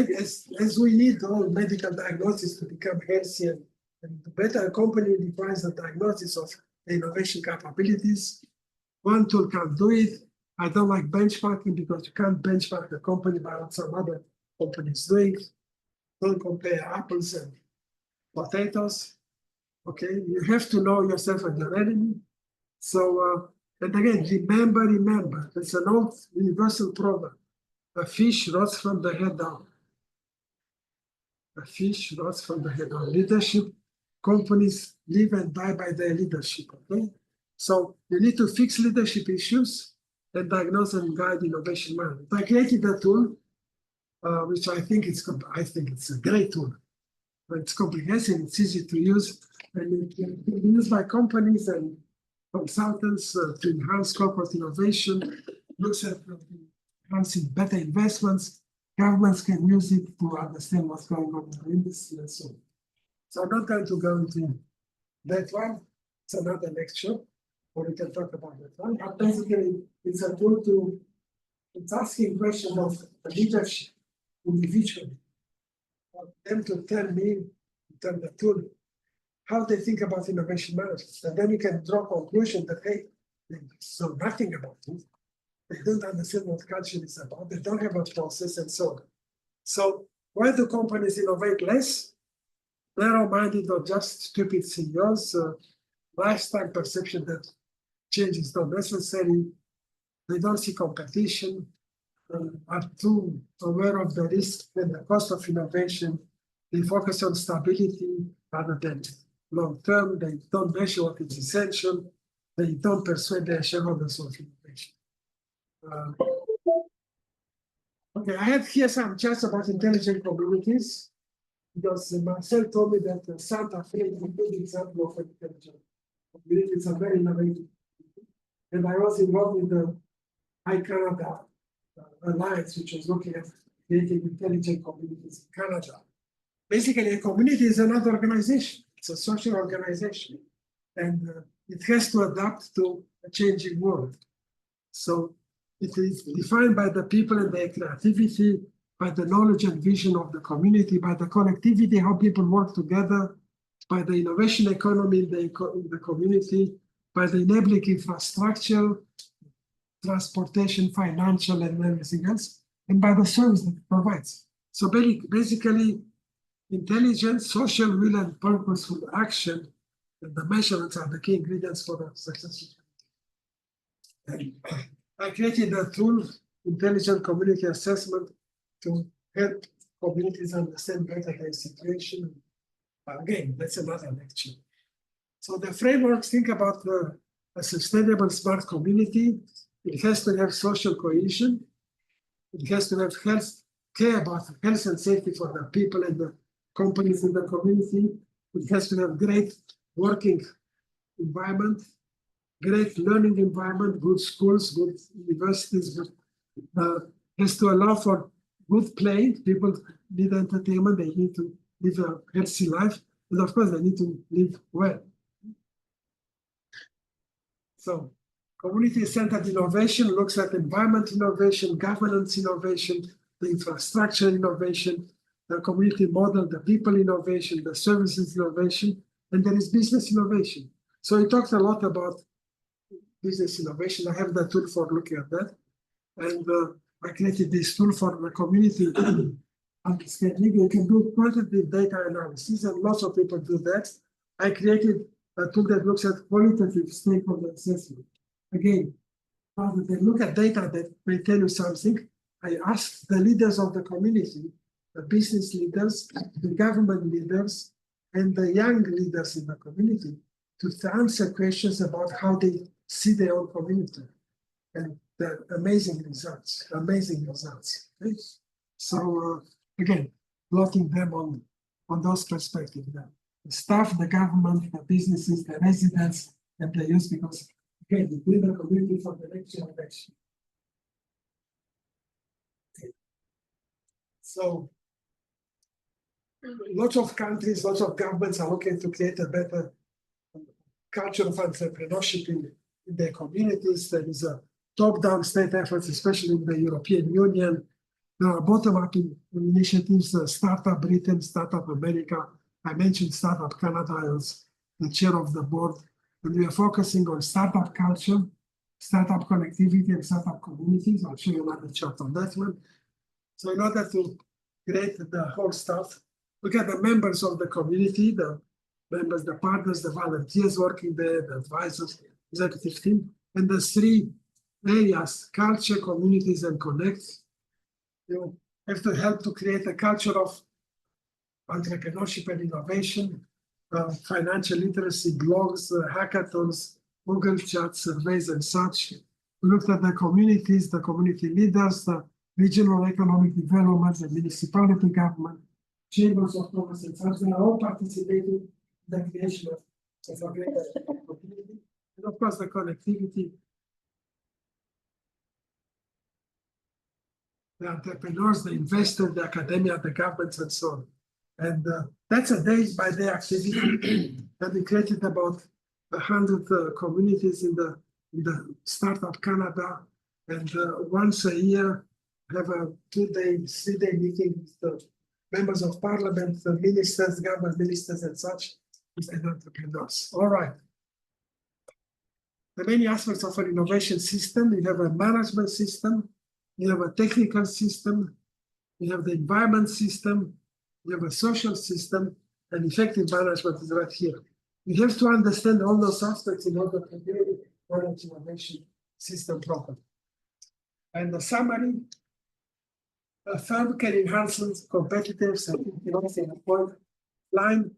as we need all medical diagnosis to become healthy, and the better a company defines the diagnosis of the innovation capabilities. One tool can't do it. I don't like benchmarking because you can't benchmark the company by what some other companies doing. Don't compare apples and potatoes. Okay, you have to know yourself and your enemy. So, and again, remember, it's an old universal proverb. A fish rots from the head down. A fish rots from the head down. Leadership, companies live and die by their leadership. Okay, so you need to fix leadership issues and diagnose and guide innovation management. I created a tool, which I think it's a great tool. But it's comprehensive, it's easy to use, and it can be used by companies and consultants to enhance corporate innovation, looks at enhancing better investments. Governments can use it to understand what's going on in the industry and so on. So I'm not going to go into that one. It's another lecture, or we can talk about that one. But basically, it's a tool to, it's asking questions of the leadership individually. For them to tell me, tell the tool, how they think about innovation management. And then you can draw conclusion that, hey, they know nothing about it. They don't understand what culture is about. They don't have a process and so on. So why do companies innovate less? Narrow-minded or just stupid CEOs, lifestyle perception that change is not necessary. They don't see competition, are too aware of the risk and the cost of innovation. They focus on stability rather than long term. They don't measure what is essential. They don't persuade their shareholders of innovation. Okay, I have here some charts about intelligent communities because Marcel told me that Santa Fe is a good example of intelligent communities are very innovative. And I was involved in the iCanada Alliance, which was looking at creating intelligent communities in Canada. Basically, a community is another organization. It's a social organization, and it has to adapt to a changing world. So it is defined by the people and their creativity, by the knowledge and vision of the community, by the connectivity, how people work together, by the innovation economy in the community, by the enabling infrastructure, transportation, financial, and everything else, and by the service that it provides. So basically, intelligence, social will, and purposeful action, and the measurements are the key ingredients for the successful. And I created a tool, intelligent community assessment, to help communities understand better their situation. Again, that's another lecture. So the frameworks think about a sustainable smart community. It has to have social cohesion. It has to have care about health and safety for the people and the companies in the community. It has to have great working environment, great learning environment, good schools, good universities. Has to allow for good play. People need entertainment. They need to live a healthy life. And of course, they need to live well. So community-centered innovation looks at environment innovation, governance innovation, the infrastructure innovation, the community model, the people innovation, the services innovation, and there is business innovation. So he talked a lot about business innovation. I have the tool for looking at that. And I created this tool for the community understanding. You can do quantitative data analysis, and lots of people do that. I created a tool that looks at qualitative stakeholder assessment. Again, rather than look at data that may tell you something, I asked the leaders of the community, the business leaders, the government leaders, and the young leaders in the community to answer questions about how they see their own community. And the amazing results. Okay? So again, plotting them on those perspectives. The staff, the government, the businesses, the residents, and the youth, because again, we build a community for the next generation. Okay. So lots of countries, lots of governments are looking to create a better culture of entrepreneurship in their communities. There is a top-down state efforts, especially in the European Union. There are bottom-up initiatives, Startup Britain, Startup America. I mentioned Startup Canada as the chair of the board. And we are focusing on startup culture, startup connectivity, and startup communities. I'll show you another chart on that one. So in order to create the whole stuff, look at the members of the community, the members, the partners, the volunteers working there, the advisors, executive team, and the three areas, culture, communities, and connect. You have to help to create a culture of entrepreneurship and innovation, financial literacy, blogs, hackathons, Google chats, surveys, and such. We looked at the communities, the community leaders, the regional economic development, the municipality government, chambers of commerce, and such. They are all participating in the creation of a greater community. And of course, the connectivity. The entrepreneurs, the investors, the academia, the governments, and so on. And that's a day-by-day activity. And we created about 100 communities in the Startup Canada. And once a year, have a 2-day, 3-day meeting with the members of parliament, the ministers, government ministers, and such, with entrepreneurs. All right. The many aspects of an innovation system, you have a management system, you have a technical system, you have the environment system, you have a social system, and effective management is right here. You have to understand all those aspects in order to really manage innovation system properly. And the summary, a firm can enhance its competitiveness and influence in a point line,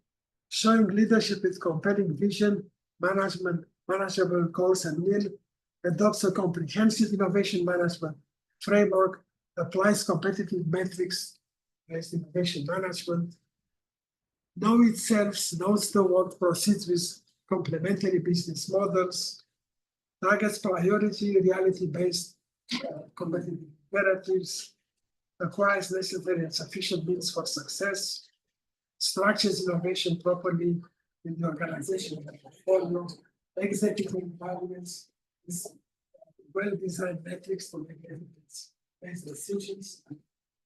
showing leadership with compelling vision, manageable goals and will, adopts a comprehensive innovation management framework, applies competitive metrics based innovation management, knows itself, knows the world, proceeds with complementary business models, targets priority, reality-based competitive imperatives, acquires necessary and sufficient means for success, structures innovation properly in the organization of the portfolio, executing values, well-designed metrics to make evidence-based decisions,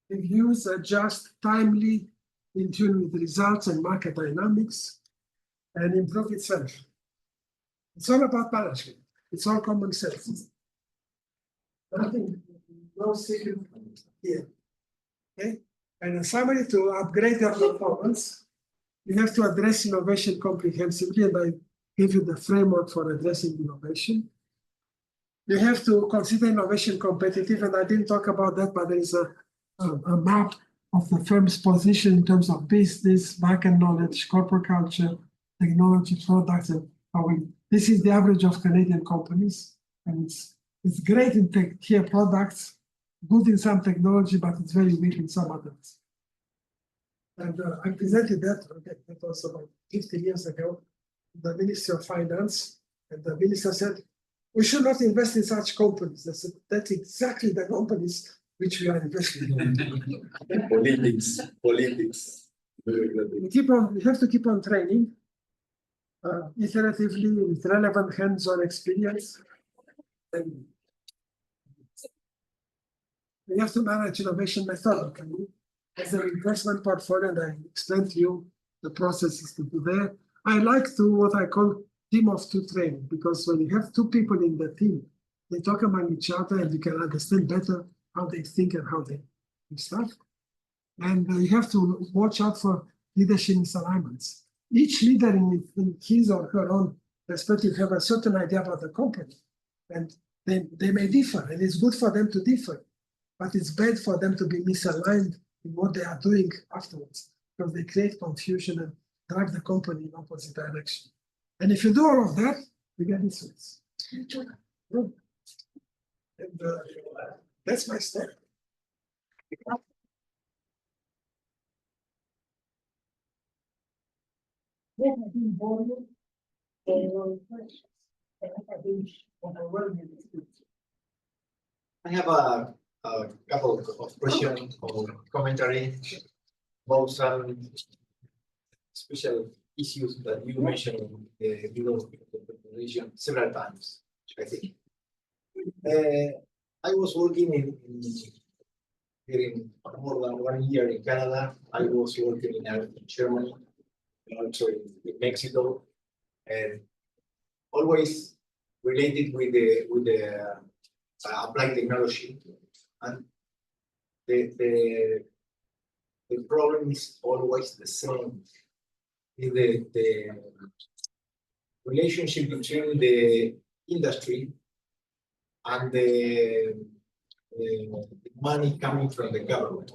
reviews, adjust timely, in tune with results and market dynamics, and improve itself. It's all about management. It's all common sense. Nothing, no secret here. Okay? And in summary, to upgrade your performance, you have to address innovation comprehensively, and I give you the framework for addressing innovation. You have to consider innovation competitive, and I didn't talk about that, but there is a map of the firm's position in terms of business, market knowledge, corporate culture, technology, products, and how we. This is the average of Canadian companies, and it's great in tech here products, good in some technology, but it's very weak in some others. And I presented that was about 50 years ago, the Ministry of Finance, and the minister said, we should not invest in such companies. I said, that's exactly the companies which we are investing in. Politics. We have to keep on training, iteratively with relevant hands-on experience. And we have to manage innovation methodically as an investment portfolio, and I explained to you the processes to do there. I like to what I call team of two training, because when you have two people in the team, they talk among each other and you can understand better how they think and how they do stuff. And you have to watch out for leadership misalignments. Each leader in his or her own perspective have a certain idea about the company, and they may differ, and it's good for them to differ, but it's bad for them to be misaligned in what they are doing afterwards, because they create confusion and drive the company in opposite direction. And if you do all of that, you get this. And that's my step. What have been boring? I have a couple of questions or commentary about some special issues that you mentioned in the middle of the presentation several times, I think. I was working in more than 1 year in Canada. I was working in Germany, and also in Mexico, and always related with the applied technology. And the problem is always the same. The relationship between the industry and the money coming from the government.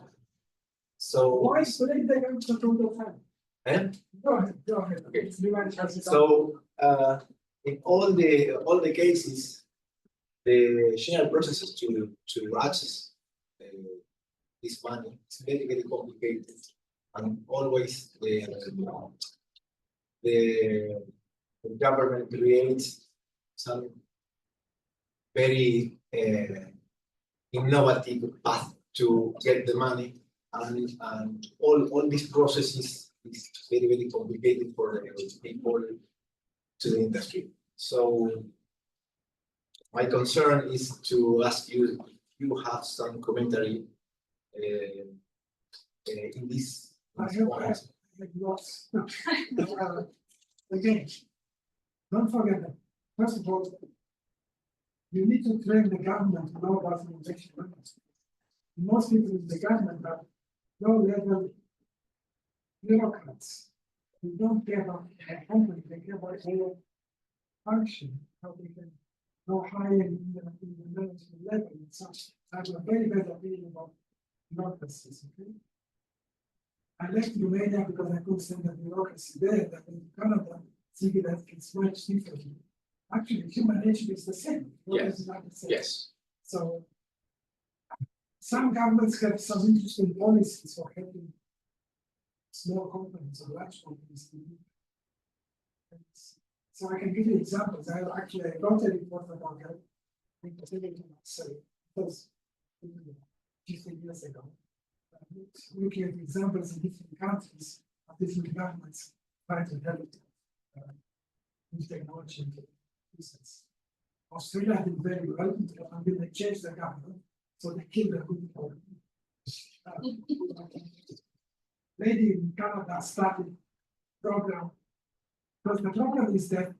So Why select the government all the time? eh? Go ahead. Okay. So, So in all the cases, the general processes to access this money is very, very complicated, and always the government creates some very innovative path to get the money, and all this process is very, very complicated for the people to the industry. So my concern is to ask you if you have some commentary in this point. Again, don't forget that. First of all, you need to train the government to know about innovation. most people in the government are low-level bureaucrats. They don't care about a company, they care about their function, how they can go higher in the management level and such. I have a very bad opinion about bureaucracies, okay? I left Romania because I couldn't stand the bureaucracy there, that in Canada, thinking that it's much different. Actually, human nature is the same. Yes. It's not the same. Yes. So some governments have some interesting policies for helping small companies or large companies to do. So I can give you examples. I wrote a report about that. I think it was 15 years ago. Looking at examples in different countries of different governments trying to develop new technology into business. Australia did very well until they changed the government, so they killed a good program. Lady in Canada started program, because the problem is that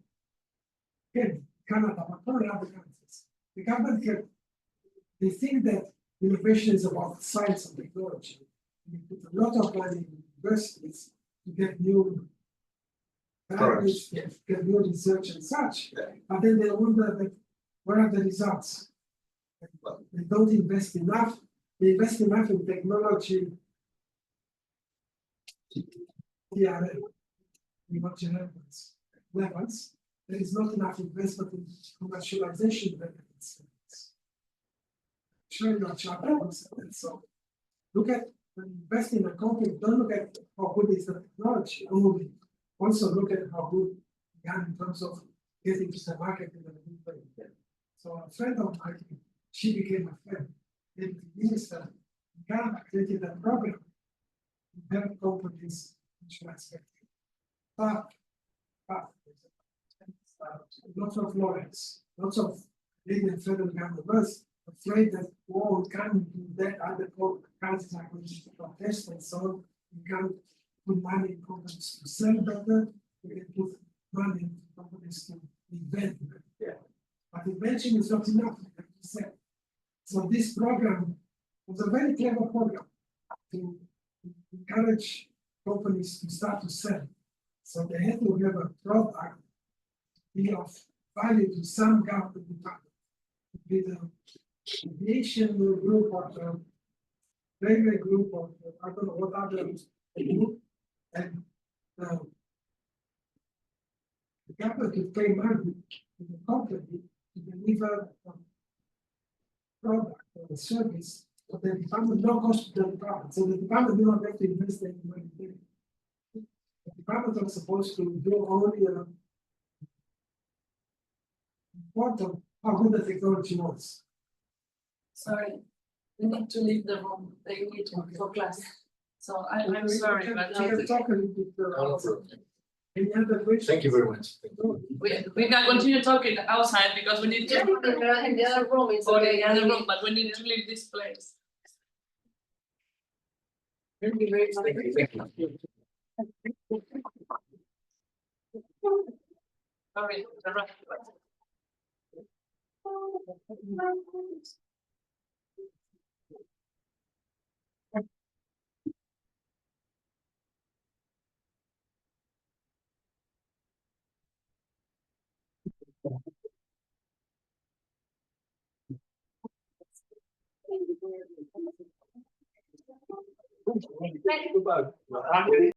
in Canada, but probably other countries, the government they think that innovation is about science and technology. You put a lot of money in universities to get new Products, get new research and such, but then they wonder that what are the results? They don't invest enough. They invest enough in technology. Yeah, levels. There is not enough investment in commercialization benefits. Sure, not sharp. So look at when you invest in a company, don't look at how good is the technology only. Also look at how good you can in terms of getting to the market in a good way. So a friend of mine, she became a friend. The minister in Canada created a program to help companies which were expecting. But lots of lawyers, lots of Canadian federal government was afraid that, oh, we can't do that, other countries are going to protest and so on. We can't put money in companies to sell better, we can put money in companies to invent better. Yeah. But invention is not enough, like you said. So this program was a very clever program to encourage companies to start to sell. So they had to have a product be of value to some government department. Be the aviation group or the railway group or I don't know what other group, and the government could pay money to the company to deliver a product or a service, but the department no cost to the department. So the department do not have to invest any money there. The department are supposed to do only a report of how good the technology was. Sorry, we need to leave the room. They need to for class. So I'm sorry, but We can talk a little bit. No problem. Any other questions? Thank you very much. we can continue talking outside because we need to. In the other room, it's Or okay. the other room, but we need to leave this place. Thank you very much. Thank you. Sorry, the rush. Goodbye.